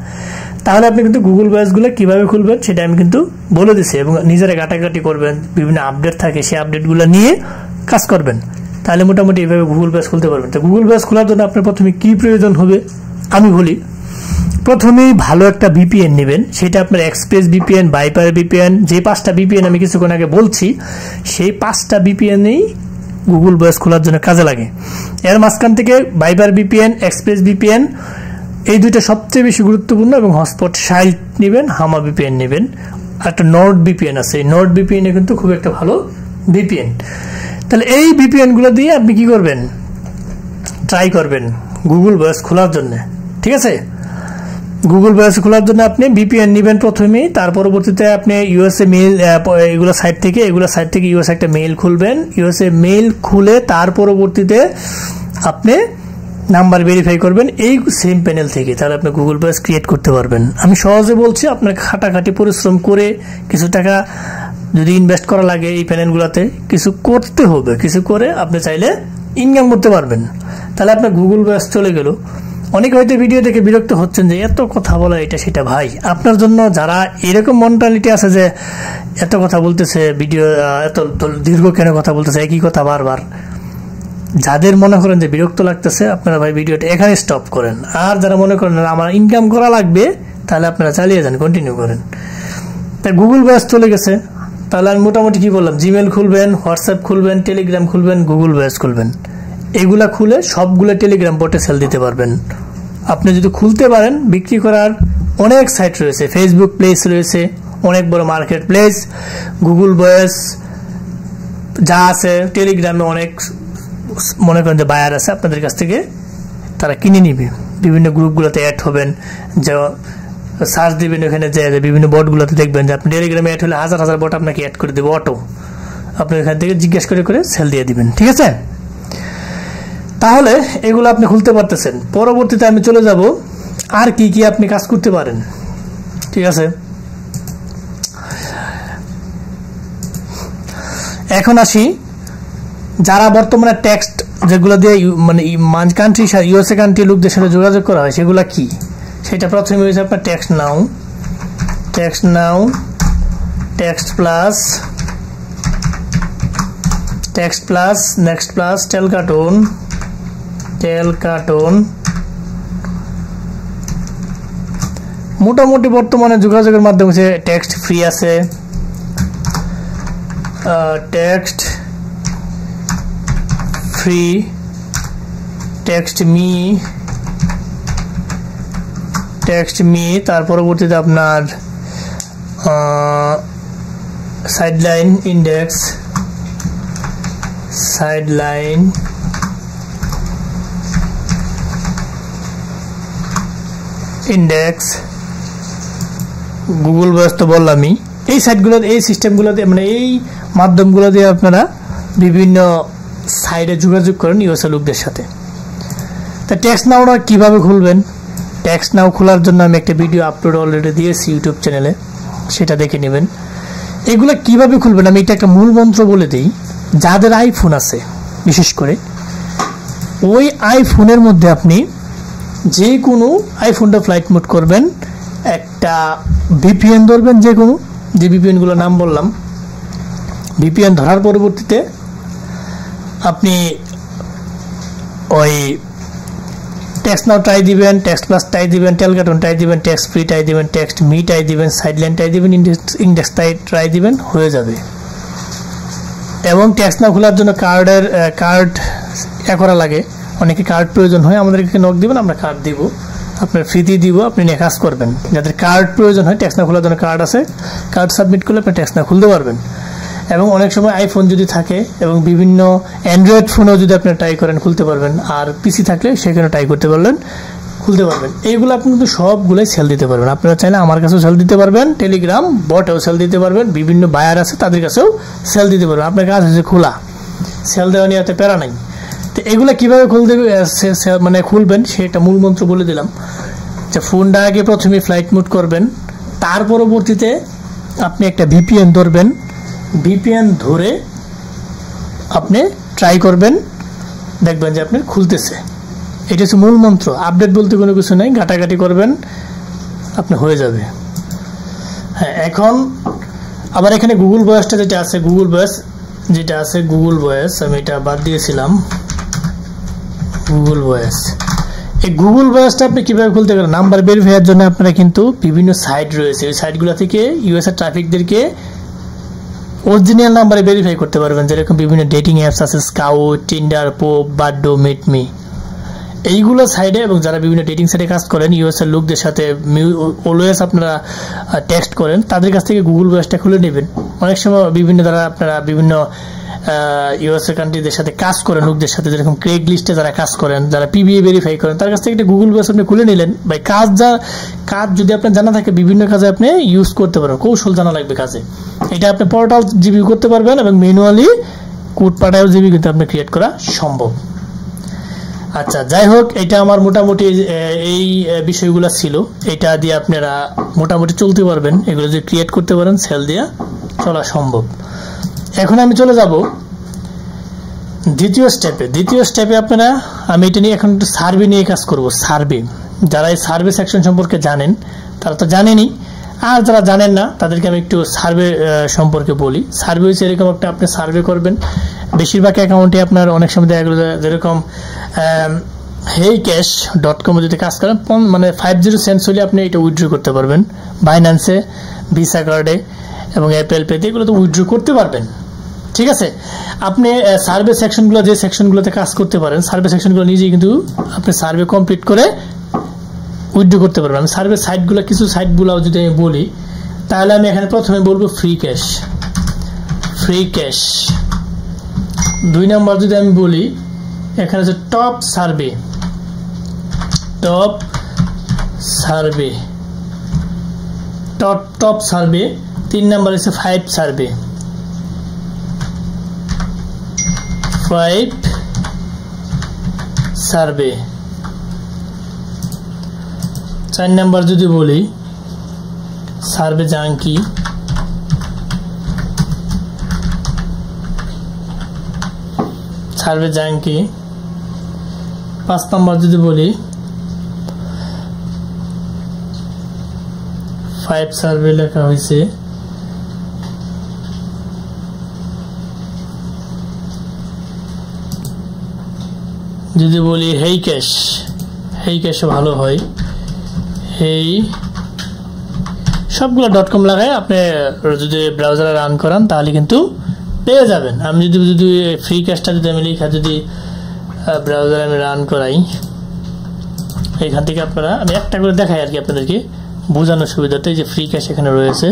তাহলে আপনি কিন্তু গুগল ভয়েসগুলো কিভাবে খুলবেন সেটা আমি কিন্তু বলে দিচ্ছি এবং নিজেরা ঘাটাঘাটি করবেন, বিভিন্ন আপডেট থাকে সেই আপডেটগুলো নিয়ে কাজ করবেন, তাহলে মোটামুটি এইভাবে গুগল ভয়েস খুলতে পারবেন। তো গুগল ভয়েস খোলার জন্য আপনার প্রথমে কি প্রয়োজন হবে আমি বলি। প্রথমেই ভালো একটা ভিপিএন নেবেন, সেটা আপনার এক্সপ্রেস ভিপিএন, ভাইপার ভিপিএন, যে 5টা ভিপিএন আমি কিছুক্ষণ আগে বলছি সেই 5টা ভিপিএনই গুগল ভয়েস খোলার জন্য কাজে লাগে। এর মাঝখান থেকে ভাইপার ভিপিএন, এক্সপ্রেস ভিপিএন এই দুইটা সবচেয়ে বেশি গুরুত্বপূর্ণ এবং হটস্পট শাইল্ড নেবেন, হামা ভিপিএন নেবেন, একটা নর্ড ভিপিএন আছে, এই নর্ড ভিপিএন কিন্তু খুব একটা ভালো ভিপিএন। তাহলে এই ভিপিএন গুলো দিয়ে আপনি কি করবেন, ট্রাই করবেন গুগল ভয়েস খোলার জন্য, ঠিক আছে। গুগল ভয়েস খোলার জন্য আপনি ভিপিএন নেবেন প্রথমেই, তার পরবর্তীতে আপনি ইউএসএ মেইল এগুলো সাইট থেকে ইউএস একটা মেইল খুলবেন, ইউএসএ মেইল খুলে তার পরবর্তীতে আপনি নাম্বার ভেরিফাই করবেন এই সেম প্যানেল থেকে, তাহলে আপনি গুগল ভয়েস ক্রিয়েট করতে পারবেন। আমি সহজে বলছি, আপনার খাটাখাটি পরিশ্রম করে কিছু টাকা যদি ইনভেস্ট করা লাগে এই প্যানেলগুলোতে, কিছু করতে হবে, কিছু করে আপনি চাইলে ইনকাম করতে পারবেন। তাহলে আপনার গুগল ভয়েস চলে গেল। অনেকে হয়তো ভিডিও দেখে বিরক্ত হচ্ছেন যে এত কথা বলা এটা সেটা। ভাই আপনার জন্য যারা এরকম মেন্টালিটি আছে যে এত কথা বলতেছে, ভিডিও এত দীর্ঘ কেন কথা বলতেছে, একই কথা বারবার, যাদের মনে করেন যে বিরক্ত লাগতেছে আপনারা ভাই ভিডিওটা এখানে স্টপ করেন। আর যারা মনে করেন আমার ইনকাম করা লাগবে তাহলে আপনারা চালিয়ে যান, কন্টিনিউ করেন। তাই গুগল ভয়েস চলে গেছে, তাহলে আমি মোটামুটি কি বললাম, জিমেল খুলবেন, হোয়াটসঅ্যাপ খুলবেন, টেলিগ্রাম খুলবেন, গুগল ভয়েস খুলবেন, এগুলা খুলে সবগুলো টেলিগ্রাম বটে সেল দিতে পারবেন। আপনি যদি খুলতে পারেন, বিক্রি করার অনেক সাইট রয়েছে, ফেসবুক প্লেস রয়েছে, অনেক বড় মার্কেট প্লেস, গুগল ভয়েস যা আছে, টেলিগ্রামে অনেক মনে করেন যে বায়ার আছে আপনাদের কাছ থেকে, তারা কিনে নিবে। বিভিন্ন গ্রুপগুলোতে অ্যাড হবেন, যে সার্চ দিবেন ওখানে যে বিভিন্ন বটগুলোতে দেখবেন যে আপনি টেলিগ্রামে অ্যাড হলে হাজার হাজার বট আপনাকে অ্যাড করে দেবে অটো, আপনি এখান থেকে জিজ্ঞেস করে করে সেল দিয়ে দিবেন, ঠিক আছে। তাহলে এগুলো আপনি খুলতে পারতেছেন। পরবর্তীতে আমি চলে যাব আর কি কি আপনি কাজ করতে পারেন, ঠিক আছে। এখন আসি যারা বর্তমানে টেক্সট যেগুলো দিয়ে মানে কান্ট্রি ইউএসএ কান্ট্রি লোকদের সাথে যোগাযোগ করা হয় সেগুলো কি, সেটা প্রথমে হয়েছে আপনার text now, text plus, next plus, টেলকার্টন, মোটামুটি বর্তমানে যোগাযোগের মাধ্যমে টেক্সট ফ্রি আছে, টেক্সট ফ্রি, টেক্সট মি, তার পরবর্তীতে আপনার সাইডলাইন ইন্ডেক্স, গুগল ভয়েস তো বললামই। এই সাইটগুলো, এই সিস্টেমগুলোতে, মানে এই মাধ্যমগুলো দিয়ে আপনারা বিভিন্ন সাইটে যোগাযোগ করেন ইউএসএ লোকদের সাথে। তা টেক্সট নাওটা কীভাবে খুলবেন? টেক্সট নাও খোলার জন্য আমি একটা ভিডিও আপলোড অলরেডি দিয়েছি ইউটিউব চ্যানেলে, সেটা দেখে নেবেন। এগুলো কিভাবে খুলবেন আমি এটা একটা মূল মন্ত্র বলে দিই। যাদের আইফোন আছে বিশেষ করে, ওই আইফোনের মধ্যে আপনি যে কোনো আইফোনটা ফ্লাইট মোড করবেন, একটা ভিপিএন ধরবেন, যে কোনো, যে ভিপিএনগুলোর নাম বললাম, ভিপিএন ধরার পরবর্তীতে আপনি ওই টেক্সট নাও ট্রাই দিবেন, টেক্সট প্লাস ট্রাই দিবেন, টেলকার্টন ট্রাই দিবেন, টেক্সট ফ্রি ট্রাই দিবেন, টেক্সট মি ট্রাই দিবেন, সাইডলাইন ট্রাই দিবেন, ইন্ডেক্স ট্রাই দিবেন, হয়ে যাবে। এবং টেক্সট নাও খোলার জন্য কার্ড করা লাগে, অনেকে কার্ড প্রয়োজন হয়, আমাদেরকে নক দিবেন, আমরা কার্ড দিব, আপনার ফ্রিতে দিব, আপনি নিয়ে কাজ করবেন। যাদের কার্ড প্রয়োজন হয়, টেক্সট নাও খোলার জন্য কার্ড আছে, কার্ড সাবমিট করলে আপনি টেক্সট নাও খুলতে পারবেন। এবং অনেক সময় আইফোন যদি থাকে এবং বিভিন্ন অ্যান্ড্রয়েড ফোনও যদি আপনি ট্রাই করেন, খুলতে পারবেন। আর পিসি থাকলে সেখানে ট্রাই করতে পারলেন, খুলতে পারবেন। এইগুলো আপনি কিন্তু সবগুলোই সেল দিতে পারবেন। আপনারা চাইলে আমার কাছেও সেল দিতে পারবেন, টেলিগ্রাম বটেও সেল দিতে পারবেন, বিভিন্ন বায়ার আছে তাদের কাছেও সেল দিতে পারবেন। আপনার কাজ হচ্ছে খোলা, সেল দেওয়া নিয়ে এত প্যারা নাই। তো এগুলো কীভাবে মানে খুলবেন সেটা মূল মন্ত্র বলে দিলাম। যে ফোনটা আগে প্রথমে ফ্লাইট মোড করবেন, তার পরবর্তীতে আপনি একটা ভিপিএন ধরবেন, ভিপিএন ধরে আপনি ট্রাই করবেন, দেখবেন যে আপনার খুলতেছে। এটা হচ্ছে মূল মন্ত্র। আপডেট বলতে কোনো কিছু নেই, ঘাটাঘাটি করবেন, আপনি হয়ে যাবে। হ্যাঁ, এখন আবার এখানে গুগল ভয়েসটা যেটা আছে, গুগল ভয়েস আমি এটা বাদ দিয়েছিলাম। গুগল ভয়েস, এই গুগল ভয়েসটা আপনি কীভাবে খুলতে পারেন? নাম্বার ভেরিফাইয়ের জন্য আপনারা কিন্তু বিভিন্ন সাইট রয়েছে, ওই সাইটগুলো থেকে ইউএসএ ট্রাফিকদেরকে অরিজিনাল নাম্বারে ভেরিফাই করতে পারবেন। যেরকম বিভিন্ন ডেটিং অ্যাপস আছে, স্কাউট, টিন্ডার, পোপ, বাড্ডো, মিটমি, এইগুলো সাইডে। এবং যারা বিভিন্ন ডেটিং সাইটে কাজ করেন, ইউএসএর লোকদের সাথে অলওয়েজ আপনারা টেক্সট করেন, তাদের কাছ থেকে গুগল ভয়েসটা খুলে নেবেন। অনেক সময় আপনারা বিভিন্ন ইউএসএ কান্ট্রিদের সাথে কাজ করেন, লোকদের সাথে, যেরকম ক্রেগ লিস্টে যারা কাজ করেন, যারা পিবিএ ভেরিফাই করেন, তার কাছ থেকে একটা গুগল ভয়েস আপনি খুলে নিলেন। ভাই কাজ যদি আপনার জানা থাকে, বিভিন্ন কাজে আপনি ইউজ করতে পারবেন, কৌশল জানা লাগবে কাজে। এটা আপনি পোর্টাল জিবি করতে পারবেন এবং ম্যানুয়ালি কোড পাঠাও জিবি কিন্তু আপনি ক্রিয়েট করা সম্ভব। আচ্ছা, যাই হোক, এটা আমার মোটামুটি এই বিষয়গুলো ছিল। এটা দিয়ে আপনারা মোটামুটি চলতে পারবেন, এগুলো যদি ক্রিয়েট করতে পারেন, সেল দিয়ে চলা সম্ভব। এখন আমি চলে যাব দ্বিতীয় স্টেপে। আপনারা, আমি এটা নিয়ে এখন একটু সার্ভে নিয়ে কাজ করব। সার্ভে, যারা এই সার্ভে সেকশন সম্পর্কে জানেন তারা তো জানেনই, আর যারা জানেন না তাদেরকে আমি একটু সার্ভে সম্পর্কে বলি। সার্ভে হচ্ছে এরকম একটা, আপনি সার্ভে করবেন বেশিরভাগ অ্যাকাউন্টে আপনার অনেক সময় দেখা গেল, যেরকম heycash.com যদি কাজ করেন, মানে 50 সেন্টস হলে আপনি এটা উইথড্র করতে পারবেন। বাইন্যান্সে, ভিসা কার্ডে এবং অ্যাপেল পেতে এগুলো তো উইথড্র করতে পারবেন। ঠিক আছে, আপনি সার্ভে সেকশনগুলো, যে সেকশনগুলোতে কাজ করতে পারেন, সার্ভে সেকশনগুলো নিজেই কিন্তু আপনি সার্ভে কমপ্লিট করে উইথড্র করতে পারবেন। আমি সার্ভে সাইটগুলো, কিছু সাইটগুলো যদি আমি বলি, তাহলে আমি এখানে প্রথমে বলবো ফ্রি ক্যাশ। 2 নম্বর যদি আমি বলি, এখানে হচ্ছে টপ সার্ভে। 3 নম্বর হচ্ছে 5 সার্ভে। 4 নম্বর যদি বলি সার্ভে জাঙ্কি। 5 নম্বর যদি বলি 5 সার্ভে লেখা হয়েছে। যদি বলি হেই ক্যাশ ভালো হয়। সবগুলো .com লাগায় আপনি যদি ব্রাউজারে রান করান তাহলে কিন্তু পেয়ে যাবেন। আমি যদি ফ্রি ক্যাশটা যদি আমি লিখা যদি ব্রাউজারে আমি রান করাই, এখান থেকে আপনারা আমি একটা করে দেখাই আর কি আপনাদেরকে বোঝানোর সুবিধাতে। যে ফ্রি ক্যাশ এখানে রয়েছে,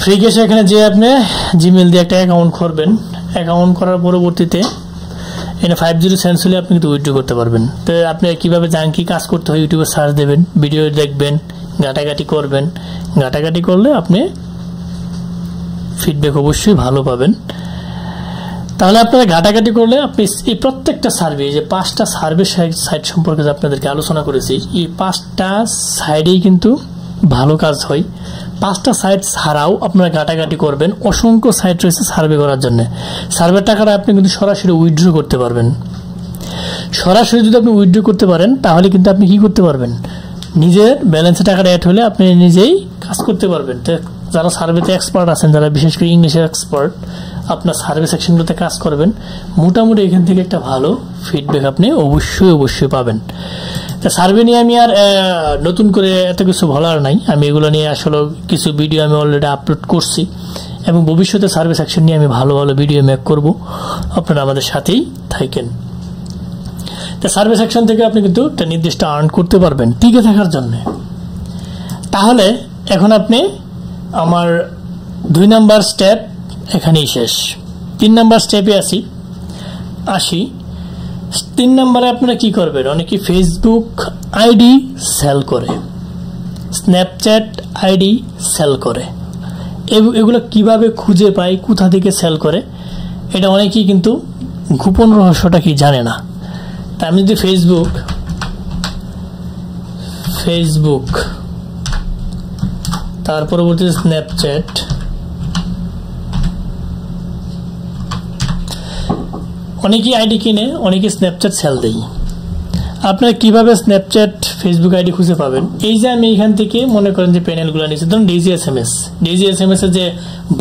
ফ্রি ক্যাশে এখানে যে আপনি জিমেল দিয়ে একটা অ্যাকাউন্ট করবেন, অ্যাকাউন্ট করার পরবর্তীতে এখানে 50 সেন্টস হলে আপনি কিন্তু উইথড্র করতে পারবেন। তো আপনি কীভাবে জাঙ্কি কাজ করতে হয় ইউটিউবে সার্চ দেবেন, ভিডিও দেখবেন, ঘাটাঘাটি করবেন। ঘাটাঘাটি করলে আপনি ফিডব্যাক অবশ্যই ভালো পাবেন। তাহলে আপনারা ঘাটাঘাটি করলে আপনি এই প্রত্যেকটা সার্ভে, যে 5টা সার্ভে সাইট সম্পর্কে আপনাদেরকে আলোচনা করেছি, এই 5টা সাইডেই কিন্তু ভালো কাজ হয়। 5টা সাইট ছাড়াও আপনারা ঘাটাঘাটি করবেন, অসংখ্য সাইট রয়েছে সার্ভে করার জন্য। সার্ভের টাকাটা আপনি কিন্তু সরাসরি উইথড্র করতে পারবেন। সরাসরি যদি আপনি উইথড্র করতে পারেন তাহলে কিন্তু আপনি কি করতে পারবেন, নিজের ব্যালেন্সে টাকাটা অ্যাড হলে আপনি নিজেই কাজ করতে পারবেন। তো যারা সার্ভেতে এক্সপার্ট আছেন, যারা বিশেষ করে ইংলিশের এক্সপার্ট, আপনার সার্ভে সেকশনগুলোতে কাজ করবেন, মোটামুটি এখান থেকে একটা ভালো ফিডব্যাক আপনি অবশ্যই পাবেন। তা সার্ভে নিয়ে আমি আর নতুন করে এত কিছু বলার নাই। আমি এগুলো নিয়ে আসলে কিছু ভিডিও আমি অলরেডি আপলোড করছি এবং ভবিষ্যতে সার্ভে সেকশন নিয়ে আমি ভালো ভিডিও মেক করব। আপনারা আমাদের সাথেই থাকেন। তা সার্ভে সেকশন থেকে আপনি কিন্তু একটা নির্দিষ্ট আর্ন করতে পারবেন টিকে থাকার জন্য। তাহলে এখন আপনি আমার 2 নাম্বার স্টেপ এখানেই শেষ। 3 নাম্বার স্টেপে আসি। 3 নাম্বারে আপনারা কি করবেন, অনেকে ফেসবুক আইডি সেল করে, স্ন্যাপচ্যাট আইডি সেল করে। এগুলো কিভাবে খুঁজে পায়, কোথা থেকে সেল করে, এটা অনেকেই কিন্তু গোপন রহস্যটা কি জানে না। তা আমি যদি ফেসবুক তার পরবর্তী স্ন্যাপচ্যাট, অনেকেই আইডি কিনে, অনেকে স্ন্যাপচ্যাট সেল দেয়। আপনারা কিভাবে স্ন্যাপচ্যাট ফেসবুক আইডি খুঁজে পাবেন, এই যে আমি এখান থেকে মনে করেন যে প্যানেলগুলো নিয়েছি, ধরুন DGSMS এর যে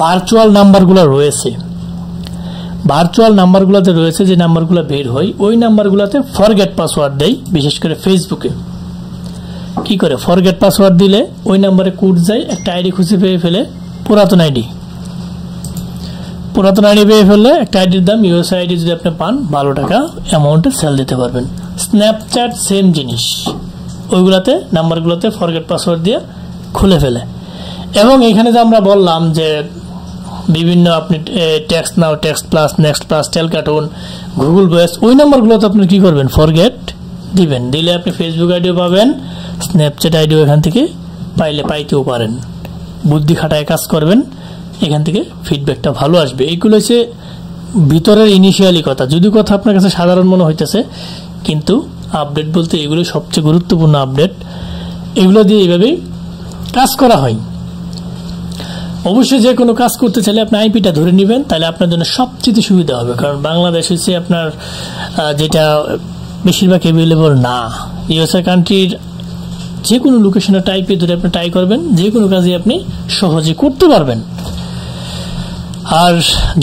ভার্চুয়াল নাম্বারগুলো রয়েছে, যে নাম্বারগুলো বের হয়, ওই নাম্বারগুলোতে ফরগেট পাসওয়ার্ড দেয়। বিশেষ করে ফেসবুকে কি করে, ফরগেট পাসওয়ার্ড দিলে ওই নাম্বারে কোড যায়, একটা আইডি খুঁজে পেয়ে ফেলে, পুরাতন আইডি পেয়ে ফেললে একটা আইডির দাম ইউএসএ আইডি যদি আপনি পান, ভালো টাকা অ্যামাউন্টে সেল দিতে পারবেন। স্ন্যাপচ্যাট সেম জিনিস, ওইগুলাতে নাম্বারগুলোতে ফরগেট পাসওয়ার্ড দিয়ে খুলে ফেলে। এবং এখানে যে আমরা বললাম যে বিভিন্ন আপনি text now, text plus, next plus, Talkatone, Google Voice, ওই নাম্বারগুলোতে আপনি কি করবেন, ফরগেট দিবেন। দিলে আপনি ফেসবুক আইডিও পাবেন, স্ন্যাপচ্যাট আইডিও এখান থেকে পাইতেও পারেন। বুদ্ধি খাটায় কাজ করবেন, এখান থেকে ফিডব্যাকটা ভালো আসবে। এইগুলো হচ্ছে ভিতরের ইনিশিয়ালি কথা, যদি কথা আপনার কাছে সাধারণ মনে হইতেছে, কিন্তু আপডেট বলতে এগুলো সবচেয়ে গুরুত্বপূর্ণ আপডেট। এগুলো দিয়ে এইভাবেই কাজ করা হয়। অবশ্যই যে কোনো কাজ করতে চাইলে আপনি আইপিটা ধরে নেবেন, তাহলে আপনার জন্য সবচেয়ে সুবিধা হবে। কারণ বাংলাদেশ হচ্ছে আপনার যেটা বেশিরভাগ অ্যাভেলেবল না। ইউএসএ কান্ট্রির যে কোনো লোকেশনে আইপি ধরে আপনি ট্রাই করবেন, যে কোনো কাজই আপনি সহজে করতে পারবেন। আর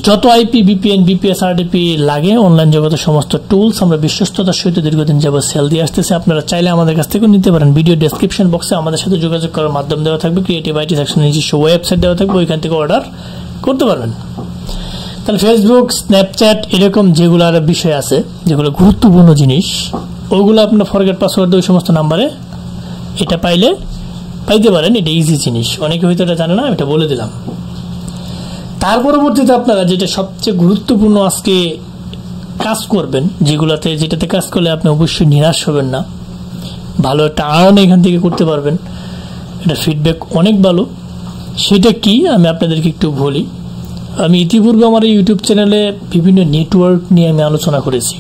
যত আইপি, VPN, BPS, RDP লাগে, অনলাইন জগতের সমস্ত টুলস আমরা বিশ্বস্ততার সহিত দীর্ঘদিন যাবত সেল দিয়ে আসতেছে। আপনারা চাইলে আমাদের কাছ থেকেও নিতে পারেন। ভিডিও ডেসক্রিপশন বক্সে আমাদের সাথে যোগাযোগ করার মাধ্যম দেওয়া থাকবে, ক্রিয়েটিভ আইটি সেকশনে নিজস্ব ওয়েবসাইট দেওয়া থাকবে, ওইখান থেকে অর্ডার করতে পারবেন। তাহলে ফেসবুক, স্ন্যাপচ্যাট এরকম যেগুলো আর বিষয় আছে, যেগুলো গুরুত্বপূর্ণ জিনিস, ওগুলো আপনার ফরগেট পাসওয়ার্ড ওই সমস্ত নাম্বারে এটা পাইতে পারেন। এটা ইজি জিনিস, অনেকে হয়তো এটা জানে না, এটা বলে দিলাম। তার পরবর্তীতে আপনারা যেটা সবচেয়ে গুরুত্বপূর্ণ আজকে কাজ করবেন, যেটাতে কাজ করলে আপনি অবশ্যই নিরাশ হবেন না, ভালো একটা আর্ন এখান থেকে করতে পারবেন, এটা ফিডব্যাক অনেক ভালো। সেটা কি আমি আপনাদেরকে একটু বলি। আমি ইতিপূর্বে আমার এই ইউটিউব চ্যানেলে বিভিন্ন নেটওয়ার্ক নিয়ে আমি আলোচনা করেছি।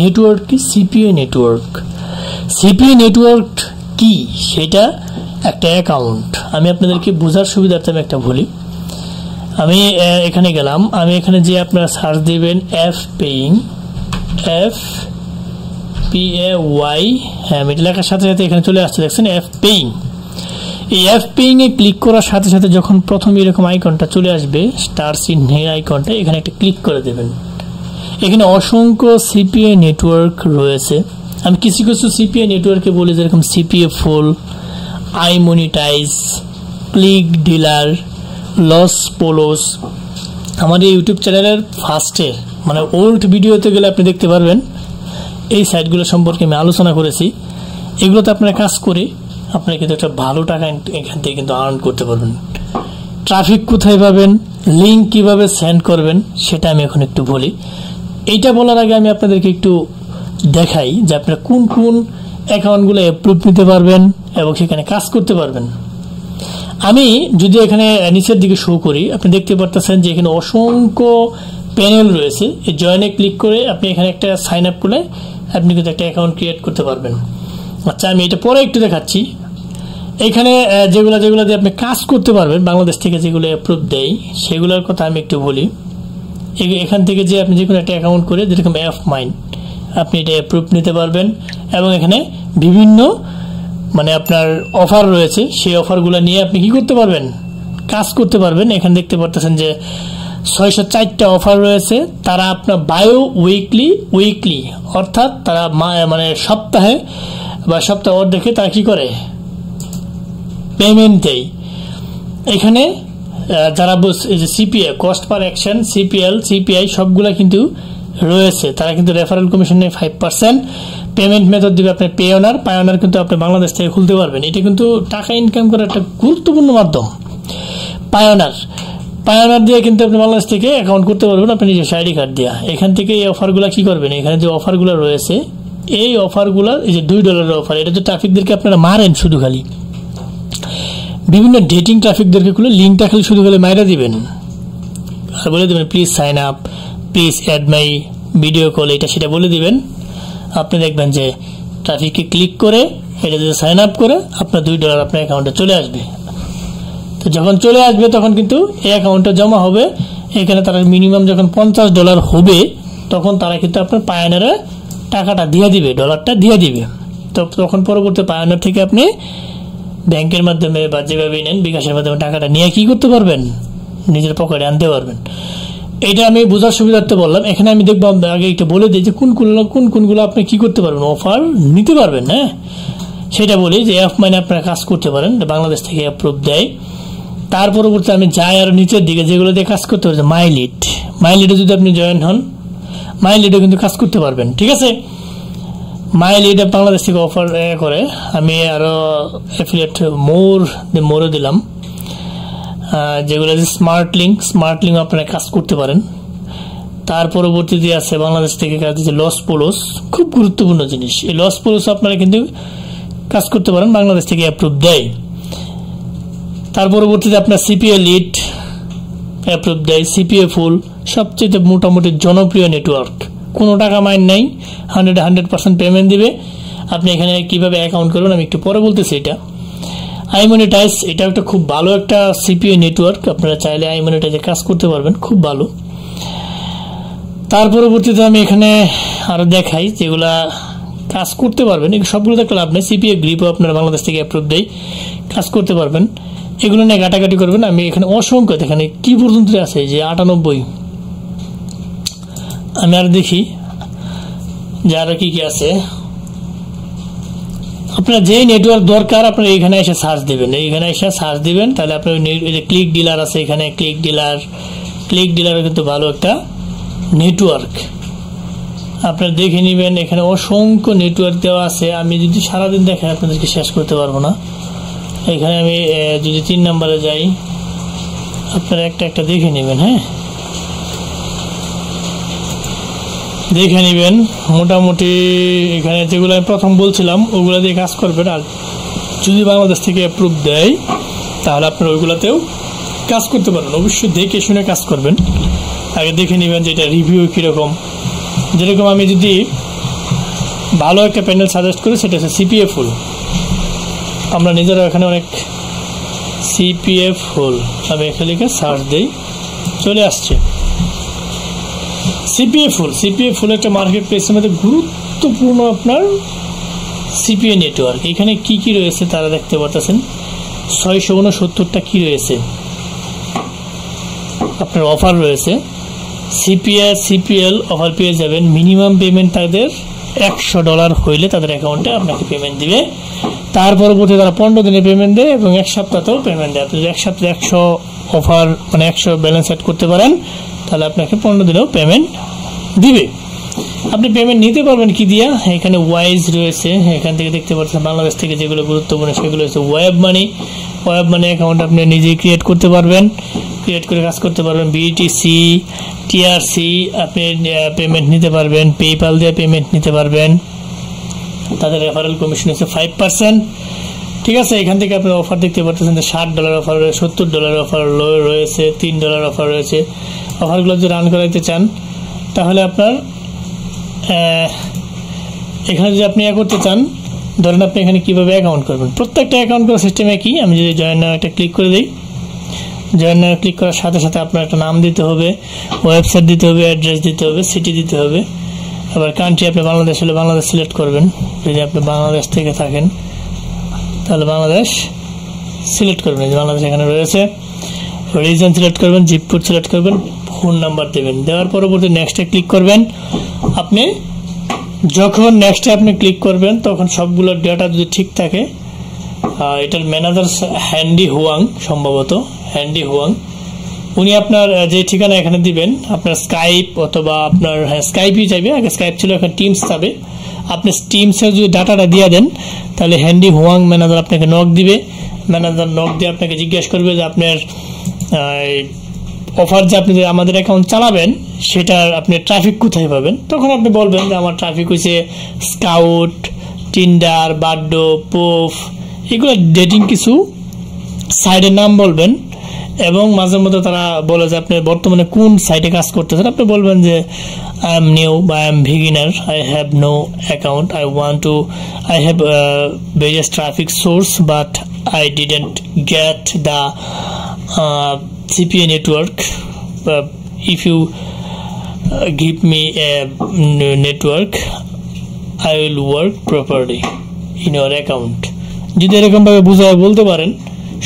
নেটওয়ার্ক কি, সিপিএ নেটওয়ার্ক কি, সেটা একটা অ্যাকাউন্ট। আমি আপনাদেরকে বোঝার সুবিধার্থে আমি একটা বলি। আমি এখানে গেলাম, আমি এখানে যে আপনারা সার্চ দিবেন FPaying, FPAY, হ্যাঁ আমি লেখার সাথে সাথে এখানে চলে আসছে, দেখছেন FPaying। এই FPaying এ ক্লিক করার সাথে সাথে যখন প্রথম এরকম আইকনটা চলে আসবে, স্টার চিহ্নের আইকনটা, এখানে একটা ক্লিক করে দেবেন। এখানে অসংখ্য সিপিএ নেটওয়ার্ক রয়েছে। আমি কিছু সিপিএ নেটওয়ার্কে বলি, যেরকম সিপিএ ফুল, আইমনিটাইজ, ক্লিক ডিলার, লস পোলোস, আমার এই ইউটিউব চ্যানেলের ফার্স্টে মানে ওল্ড ভিডিওতে গেলে আপনি দেখতে পারবেন এই সাইটগুলো সম্পর্কে আমি আলোচনা করেছি। এগুলোতে আপনারা কাজ করে আপনারা কিন্তু একটা ভালো টাকা এখান থেকে কিন্তু আর্ন করতে পারবেন। ট্রাফিক কোথায় পাবেন, লিঙ্ক কিভাবে সেন্ড করবেন সেটা আমি এখন একটু বলি। এইটা বলার আগে আমি আপনাদেরকে একটু দেখাই যে আপনারা কোন কোন অ্যাকাউন্টগুলো অ্যাপ্রুভ নিতে পারবেন এবং সেখানে কাজ করতে পারবেন। আমি যদি এখানে নিচের দিকে শো করি, আপনি দেখতে পারতেছেন যে এখানে অসংখ্য প্যানেল রয়েছে। এই জয়েনে ক্লিক করে আপনি এখানে একটা সাইন আপ করলে আপনি কিন্তু একটা অ্যাকাউন্ট ক্রিয়েট করতে পারবেন। আচ্ছা, আমি এটা পরে একটু দেখাচ্ছি। এখানে যেগুলো দিয়ে আপনি কাজ করতে পারবেন, বাংলাদেশ থেকে যেগুলো অ্যাপ্রুভ দেয় সেগুলোর কথা আমি একটু বলি। এখান থেকে যে আপনি যে কোনো একটা অ্যাকাউন্ট করে, যেরকম অ্যাপ মাইন, আপনি এটা অ্যাপ্রুভ নিতে পারবেন এবং এখানে বিভিন্ন মানে আপনার অফার রয়েছে, সেই অফারগুলো নিয়ে আপনি কি করতে পারবেন, কাজ করতে পারবেন। এখানে দেখতে পারতেছেন যে 604টা অফার রয়েছে। তারা আপনার বায়ো উইকলি অর্থাৎ তারা মানে সপ্তাহে বা সপ্তাহ অর্ধেকে তারা কি করে, পেমেন্ট দেয়। এখানে যারা এই যে CPI, cost per action, CPI সবগুলা কিন্তু রয়েছে। তারা কিন্তু রেফারেল কমিশন নেয় 5%। পেমেন্ট মেথড দিবে আপনার পায়োনার কিন্তু আপনি বাংলাদেশ থেকে খুলতে পারবেন। এটা কিন্তু টাকা ইনকাম করার একটা গুরুত্বপূর্ণ মাধ্যম। পায়োনার দিয়ে কিন্তু আপনি বাংলাদেশ থেকে অ্যাকাউন্ট করতে পারবেন আপনি নিজস্ব আইডি কার্ড দিয়ে। এখান থেকে এই অফারগুলো কি করবেন, এখানে যে অফারগুলো রয়েছে এই অফারগুলো, এই যে $2 অফার, এটা তো ট্রাফিকদেরকে আপনারা মারেন শুধু খালি, বিভিন্ন ডেটিং ট্রাফিকদেরকে খুলে লিঙ্কটা খালি শুধু খালি মাইরা দিবেন আর বলে দিবেন please sign up, please add my video call, এটা সেটা বলে দিবেন। আপনি দেখবেন যে ট্রাফিককে ক্লিক করে এটা যদি সাইন আপ করে আপনার $2 আপনার অ্যাকাউন্টে চলে আসবে। তো যখন চলে আসবে তখন কিন্তু এই অ্যাকাউন্টে জমা হবে। এখানে তারা মিনিমাম যখন $50 হবে তখন তারা কিন্তু আপনার পায়োনিয়ারে টাকাটা দিয়ে দিবে, ডলারটা দিয়ে দিবে। তো তখন পরবর্তী পায়োনিয়ার থেকে আপনি ব্যাংকের মাধ্যমে বা যেভাবে নেন বিকাশের মাধ্যমে টাকাটা নিয়ে কি করতে পারবেন, নিজের পকেটে আনতে পারবেন। এটা আমি বোঝার সুবিধার্থে বললাম। এখানে আমি দেখবো আগে একটু বলে দিই যে কোনগুলো আপনি কি করতে পারবেন, অফার নিতে পারবেন। হ্যাঁ, সেটা বলি যে অ্যাপ মানে আপনারা কাজ করতে পারেন, বাংলাদেশ থেকে অ্যাপ্রুভ দেয়। তার পরবর্তী আমি যাই আর নিচের দিকে যেগুলো দিয়ে কাজ করতে পারবেন, মাইলিডে যদি আপনি জয়েন হন, মাইলিডে কিন্তু কাজ করতে পারবেন। ঠিক আছে, মাইলিড বাংলাদেশ থেকে অফার করে। আমি আরো অ্যাফিলিয়েট মোরও দিলাম, যেগুলো স্মার্ট লিঙ্ক আপনারা কাজ করতে পারেন। তার পরবর্তীতে আছে বাংলাদেশ থেকে কাজ দিচ্ছে লস পোলোস, খুব গুরুত্বপূর্ণ জিনিস। এই লস পোলোস আপনারা কিন্তু কাজ করতে পারেন, বাংলাদেশ থেকে অ্যাপ্রুভ দেয়। তার পরবর্তীতে আপনার সিপিএ লিড অ্যাপ্রুভ দেয়, সিপিএ ফুল সবচেয়ে মোটামুটি জনপ্রিয় নেটওয়ার্ক, কোনো টাকা মাইন নেই, 100% পেমেন্ট দিবে। আপনি এখানে কিভাবে অ্যাকাউন্ট করবেন আমি একটু পরে বলতেছি। এটা আইমনিটাইজ, এটা একটা খুব ভালো একটা সিপিএ নেটওয়ার্ক, আপনারা চাইলে আইমনিটাইজে কাজ করতে পারবেন, খুব ভালো। তার পরবর্তীতে আমি এখানে আরো দেখাই যেগুলা কাজ করতে পারবেন, সবগুলো দেখতে লাভ নেই। সিপিএ গ্রিপও আপনারা বাংলাদেশ থেকে অ্যাপ্রুভ দেয়, কাজ করতে পারবেন। এগুলো নিয়ে ঘাটাঘাটি করবেন। আমি এখানে অসংখ্য, এখানে কি পর্যন্ত আছে যে 98। আমি আর দেখি যে আরো কি কি আছে। আপনার যে নেটওয়ার্ক দরকার আপনার এখানে এসে সার্চ দিবেন, তাহলে আপনার ক্লিক ডিলার আছে, এখানে ক্লিক ডিলার কিন্তু ভালো একটা নেটওয়ার্ক, আপনারা দেখে নেবেন। এখানে অসংখ্য নেটওয়ার্ক দেওয়া আছে, আমি যদি সারাদিন দেখেন আপনাদেরকে শেষ করতে পারবো না। এখানে আমি যদি 3 নম্বরে যাই, আপনারা একটা দেখে নেবেন। হ্যাঁ, দেখে নেবেন মোটামুটি। এখানে যেগুলো আমি প্রথম বলছিলাম ওগুলো দিয়ে কাজ করবেন। আর যদি বাংলাদেশ থেকে অ্যাপ্রুভ দেয় তাহলে আপনারা ওইগুলোতেও কাজ করতে পারবেন। অবশ্যই দেখে শুনে কাজ করবেন, আগে দেখে নেবেন যে এটা রিভিউ কীরকম। যেরকম আমি যদি ভালো একটা প্যানেল সাজেস্ট করি সেটা হচ্ছে সিপিএ ফুল। আমরা নিজেরা এখানে অনেক সিপিএ ফুল, আমি এখানে লিখে সার্চ দিই, চলে আসছে সিপিএ ফুল একটা মার্কেট প্লেসের মধ্যে গুরুত্বপূর্ণ আপনার সিপিএ নেটওয়ার্ক। এখানে কি কি রয়েছে তারা দেখতে পাচ্ছেন, 669টা কি রয়েছে আপনার অফার রয়েছে। সিপিএল অফার পেয়ে যাবেন। মিনিমাম পেমেন্ট তাদের $100 হইলে তাদের অ্যাকাউন্টে আপনাকে পেমেন্ট দিবে। তার পরবর্তী তারা 15 দিনে পেমেন্ট দেয় এবং এক সপ্তাহতেও পেমেন্ট দেয়। আপনি যদি এক সপ্তাহে 100 অফার মানে 100 ব্যালেন্স সেট করতে পারেন তাহলে আপনাকে 15 দিনেও পেমেন্ট দিবে। আপনি পেমেন্ট নিতে পারবেন কি দিয়া, এখানে ওয়াইজ রয়েছে, এখান থেকে দেখতে পাচ্ছেন বাংলাদেশ থেকে যেগুলো গুরুত্বপূর্ণ সেগুলো হচ্ছে ওয়েব মানি অ্যাকাউন্ট আপনি নিজেই ক্রিয়েট করতে পারবেন, ক্রিয়েট করে কাজ করতে পারবেন। বিটিসি, টিআরসি আপনি পেমেন্ট নিতে পারবেন, পেপ্যাল দিয়ে পেমেন্ট নিতে পারবেন। তাদের রেফারেল কমিশন হচ্ছে 5%। ঠিক আছে, এখান থেকে আপনি অফার দেখতে পাচ্ছেন যে $60 অফার রয়েছে, $70 অফার রয়েছে, $3 অফার রয়েছে। অফারগুলো যদি রান করাইতে চান তাহলে আপনার এখানে যদি আপনি করতে চান, ধরেন আপনি এখানে কিভাবে অ্যাকাউন্ট করবেন, প্রত্যেকটা অ্যাকাউন্ট করার সিস্টেম একই। আমি যদি জয়েন নাও একটা ক্লিক করে দিই, জয়েন নাও ক্লিক করার সাথে সাথে আপনার একটা নাম দিতে হবে, ওয়েবসাইট দিতে হবে, অ্যাড্রেস দিতে হবে, সিটি দিতে হবে। আবার কান্ট্রি আপনি বাংলাদেশ হলে বাংলাদেশ সিলেক্ট করবেন, যদি আপনি বাংলাদেশ থেকে থাকেন তাহলে বাংলাদেশ সিলেক্ট করবেন, যে বাংলাদেশ এখানে রয়েছে। রিজন সিলেক্ট করবেন, জিপ কোড সিলেক্ট করবেন, ফোন নাম্বার দেবেন, দেওয়ার পরবর্তী নেক্সটে ক্লিক করবেন। আপনি যখন নেক্সটে আপনি ক্লিক করবেন তখন সবগুলো ডেটা যদি ঠিক থাকে, এটার ম্যানেজার হ্যান্ডি হুয়াং, সম্ভবত হ্যান্ডি হুয়াং, উনি আপনার যে ঠিকানা এখানে দিবেন, আপনার স্কাইপ অথবা আপনার স্কাইপই চাইবে, আগে স্কাইপ ছিল এখন টিমস চাবে। আপনি টিমসের যদি ডাটাটা দিয়ে দেন তাহলে হ্যান্ডি হুয়াং ম্যানেজার আপনাকে নক দিবে। ম্যানেজার নক দিয়ে আপনাকে জিজ্ঞেস করবে যে আপনার অফার যে আপনি আমাদের অ্যাকাউন্ট চালাবেন সেটার আপনি ট্রাফিক কোথায় পাবেন। তখন আপনি বলবেন যে আমার ট্রাফিক হচ্ছে স্কাউট, টিন্ডার, বাড্ডো, পোফ, এগুলো ডেটিং কিছু সাইটের নাম বলবেন। এবং মাঝে মধ্যে তারা বলে যে আপনি বর্তমানে কোন সাইটে কাজ করতেছেন, আপনি বলবেন যে আই এম নিউ বা I am beginner, I have no account, I have various traffic source but I didn't get the CPA network. If you give me a network, I will work properly in your account. যদি এরকম ভাবে বুঝায় বলতে পারেন,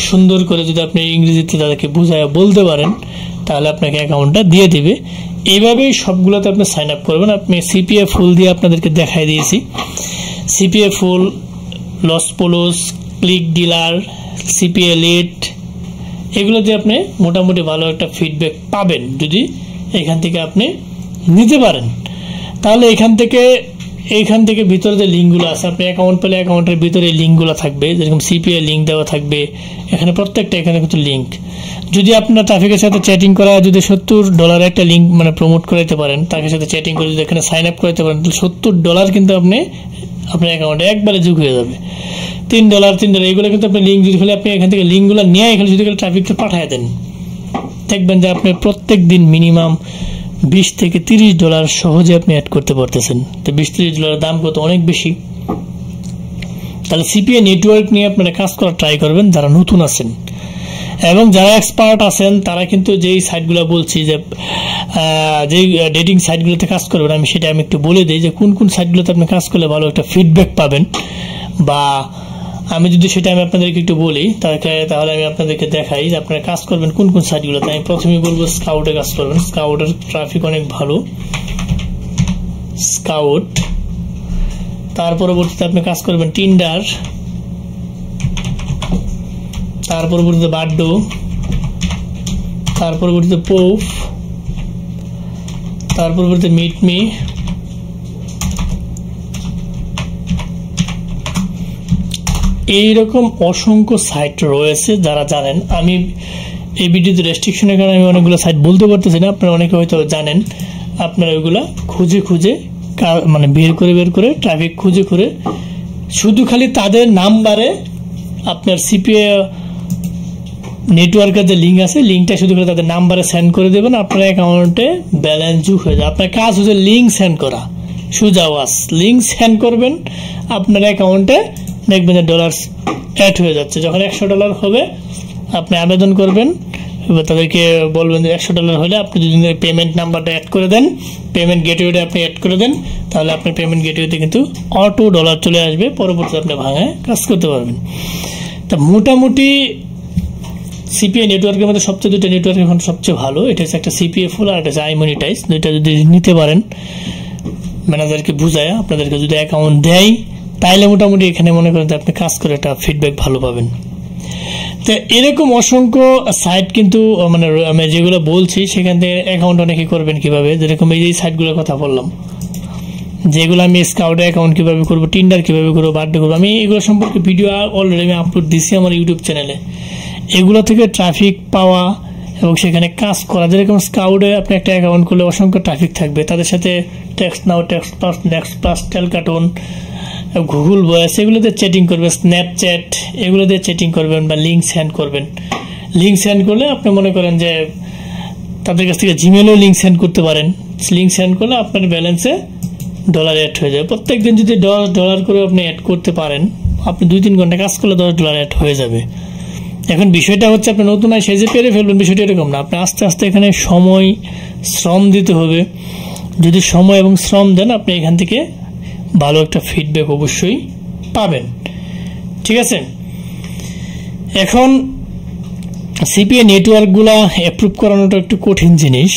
সুন্দর করে যদি আপনি ইংরেজিতে তাদেরকে বুঝায় বলতে পারেন তাহলে আপনাকে অ্যাকাউন্টটা দিয়ে দিবে। এইভাবেই সবগুলোতে আপনি সাইন আপ করবেন। আপনি সিপিএ ফুল দিয়ে আপনাদেরকে দেখাই দিয়েছি, সিপিএ ফুল, লস পোলোস, ক্লিক ডিলার, সিপিএ লিড, এগুলো দিয়ে আপনি মোটামুটি ভালো একটা ফিডব্যাক পাবেন যদি এখান থেকে আপনি নিতে পারেন। তাহলে এইখান থেকে ভিতরে যে লিঙ্কগুলো আছে, আপনি অ্যাকাউন্ট পেলে অ্যাকাউন্টের ভিতরে লিঙ্কগুলো থাকবে, যেরকম সিপিএ লিঙ্ক দেওয়া থাকবে এখানে, প্রত্যেকটা এখানে কিন্তু লিঙ্ক। যদি আপনার ট্রাফিকের সাথে চ্যাটিং করা, যদি $70 একটা লিঙ্ক মানে প্রমোট করাইতে পারেন, তার সাথে চ্যাটিং করে যদি এখানে সাইন আপ করাইতে পারেন তাহলে $70 কিন্তু আপনি আপনার অ্যাকাউন্টে একবারে যোগ হয়ে যাবে। $3 এগুলো কিন্তু আপনি লিঙ্ক যদি হলে আপনি এখান থেকে লিঙ্কগুলো নিয়ে এখানে যদি ট্রাফিককে পাঠিয়ে দেন, দেখবেন যে আপনি প্রত্যেক দিন মিনিমাম $20 থেকে $30 সহজে আপনি অ্যাড করতে পারতেছেন। তো $20-30 দাম কত, অনেক বেশি। তাহলে সিপিএ নেটওয়ার্ক নিয়ে আপনারা কাজ করার ট্রাই করবেন যারা নতুন আছেন, এবং যারা এক্সপার্ট আছেন তারা কিন্তু যেই সাইটগুলো বলছি যে যেই ডেটিং সাইটগুলোতে কাজ করবেন, আমি সেটা একটু বলে দিই যে কোন কোন সাইটগুলোতে আপনি কাজ করলে ভালো একটা ফিডব্যাক পাবেন। বা আমি যদি সেটা আপনাদেরকে একটু বলি তাহলে আমি আপনাদেরকে দেখাই যে আপনারা কাজ করবেন কোন কোন সাইটগুলোতে। আমি প্রথমেই বলবো স্কাউটে কাজ করবেন, স্কাউটের ট্রাফিক অনেক ভালো, স্কাউট। তার পরবর্তীতে আপনি কাজ করবেন টিন্ডার, তার পরবর্তীতে বাড্ডো, তার পরবর্তীতে পোফ, তার পরবর্তীতে মিটমি, এইরকম অসংখ্য সাইট রয়েছে যারা জানেন। আমি এই ভিডিওতে রেস্ট্রিকশনের কারণে আমি অনেকগুলো সাইট বলতে পারতেছি না, আপনারা অনেকে হয়তো জানেন। আপনারা ওইগুলা খুঁজে মানে বের করে ট্রাফিক খুঁজে শুধু খালি তাদের নাম্বারে আপনার সিপিএ নেটওয়ার্কের যে লিঙ্ক আছে, লিঙ্কটা শুধু করে তাদের নাম্বারে সেন্ড করে দেবেন, আপনার অ্যাকাউন্টে ব্যালেন্স যোগ হয়ে যাবে। আপনার কাজ হচ্ছে লিঙ্ক সেন্ড করা, সোজা ওয়াজ লিঙ্ক সেন্ড করবেন, আপনার অ্যাকাউন্টে দেখবেন যে ডলার অ্যাড হয়ে যাচ্ছে। যখন $100 হবে আপনি আবেদন করবেন, তাদেরকে বলবেন যে $100 হলে আপনি যদি পেমেন্ট নাম্বারটা অ্যাড করে দেন, পেমেন্ট গেটওয়েটা আপনি অ্যাড করে দেন, তাহলে আপনার পেমেন্ট গেটওয়েতে কিন্তু অটো ডলার চলে আসবে, পরবর্তীতে আপনি ভাঙায় কাজ করতে পারবেন। তা মোটামুটি সিপিএ নেটওয়ার্কের মধ্যে সবচেয়ে দুটো নেটওয়ার্ক এখন সবচেয়ে ভালো, এটা হচ্ছে একটা সিপিএ ফুল আর এটা হচ্ছে আইমনিটাইজ। দুইটা যদি নিতে পারেন ম্যানেজারকে বুঝায় আপনাদেরকে যদি অ্যাকাউন্ট দেয় তাইলে মোটামুটি এখানে মনে করেন যে আপনি কাজ করে একটা ফিডব্যাক ভালো পাবেন। তো এরকম অসংখ্য সাইট কিন্তু মানে আমি যেগুলো বলছি সেখান থেকে অ্যাকাউন্ট অনেকে করবেন কিভাবে, যেরকম এই যে সাইটগুলোর কথা বললাম, যেগুলো আমি স্কাউট অ্যাকাউন্ট কিভাবে করবো, টিন্ডার কিভাবে করবো, বার্থডে করবো, আমি এগুলো সম্পর্কে ভিডিও অলরেডি আমি আপলোড দিছি আমার ইউটিউব চ্যানেলে। এগুলো থেকে ট্রাফিক পাওয়া এবং সেখানে কাজ করা, যেরকম স্কাউটে আপনি একটা অ্যাকাউন্ট করলে অসংখ্য ট্রাফিক থাকবে, তাদের সাথে text now, text plus, next plus, Talkatone, Google Voice এগুলো দিয়ে চ্যাটিং করবেন, স্ন্যাপচ্যাট এগুলো দিয়ে চ্যাটিং করবেন বা লিঙ্ক সেন্ড করবেন। লিঙ্ক সেন্ড করলে আপনি মনে করেন যে তাদের কাছ থেকে জিমেলও লিঙ্ক সেন্ড করতে পারেন। লিঙ্ক সেন্ড করলে আপনার ব্যালেন্সে ডলার অ্যাড হয়ে যাবে। প্রত্যেকদিন যদি $10 করে আপনি অ্যাড করতে পারেন, আপনি 2-3 ঘন্টা কাজ করলে $10 অ্যাড হয়ে যাবে। এখন বিষয়টা হচ্ছে আপনি নতুন আয় সেজে পেরে ফেলবেন, বিষয়টা এরকম না। আপনি আস্তে আস্তে এখানে সময় শ্রম দিতে হবে। যদি সময় এবং শ্রম দেন আপনি এখান থেকে ভালো একটা ফিডব্যাক অবশ্যই পাবেন। ঠিক আছে, এখন সিপিএ নেটওয়ার্কগুলা অ্যাপ্রুভ করানোটা একটু কঠিন জিনিস।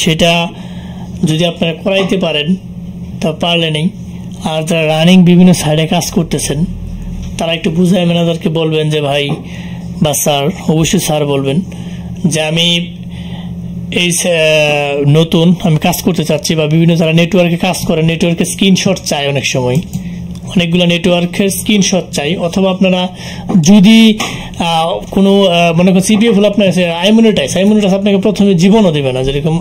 সেটা যদি আপনারা করাইতে পারেন তা পারলে নেই। আর যারা রানিং বিভিন্ন সাইডে কাজ করতেছেন তারা একটু বুঝায় ম্যানেজারকে বলবেন যে ভাই বা স্যার, অবশ্যই স্যার বলবেন যে আমি এই নতুন আমি কাজ করতে চাচ্ছি, বা বিভিন্ন যারা নেটওয়ার্কে কাজ করে নেটওয়ার্কের স্ক্রিনশট চাই, অনেক সময় অনেকগুলো নেটওয়ার্কের স্ক্রিনশট চাই। অথবা আপনারা যদি কোনো মনে করেন সিপিএফ হলো আপনার আইমনিটাইজ আপনাকে প্রথমে জীবনও দেবে না, যেরকম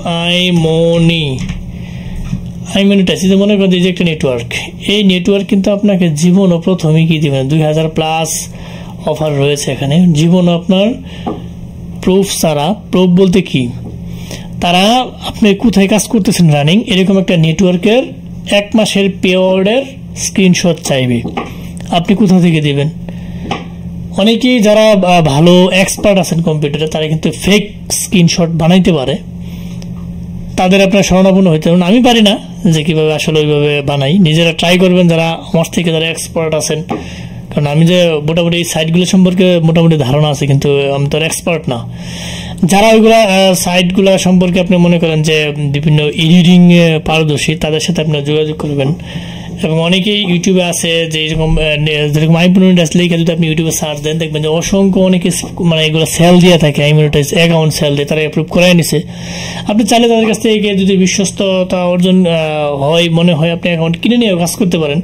আইমনিটাইজ মনে করেন যে একটা নেটওয়ার্ক, এই নেটওয়ার্ক কিন্তু আপনাকে জীবনও প্রথমে কি দিবে না, 2000+ অফার রয়েছে এখানে। জীবনও আপনার প্রুফ ছাড়া, প্রুফ বলতে কি, তারা আপনি কোথায় কাজ করতেছেন রানিং এরকম একটা নেটওয়ার্কের 1 মাসের পেরিয়ডের স্ক্রিনশট চাইবে। আপনি কোথা থেকে দিবেন? অনেকেই যারা ভালো এক্সপার্ট আছেন কম্পিউটারে তারা কিন্তু ফেক স্ক্রিনশট বানাইতে পারে, তাদের আপনার শরণাপন্ন হইতে হবে। আমি পারি না যে কিভাবে আসলে ওইভাবে বানাই, নিজেরা ট্রাই করবেন যারা আমার থেকে যারা এক্সপার্ট আছেন। কারণ আমি যে মোটামুটি এই সাইটগুলো সম্পর্কে মোটামুটি ধারণা আছে, কিন্তু আমি তো এক্সপার্ট না। যারা ওইগুলা সাইটগুলো সম্পর্কে আপনি মনে করেন যে বিভিন্ন এডিটিং পারদর্শী, তাদের সাথে আপনার যোগাযোগ করবেন। এবং অনেকেই ইউটিউবে আছে যে যেরকম আইমনিটাইজ লিখে যদি আপনি ইউটিউবে সার্চ দেন দেখবেন যে অসংখ্য অনেকে মানে এগুলো সেল দিয়ে থাকে, আইমনিটাইজ অ্যাকাউন্ট সেল দিয়ে, তারা অ্যাপ্রুভ করাই নিছে। আপনি চাইলে তাদের কাছ থেকে যদি বিশ্বস্ততা অর্জন হয় মনে হয় আপনি অ্যাকাউন্ট কিনে নিয়ে কাজ করতে পারেন।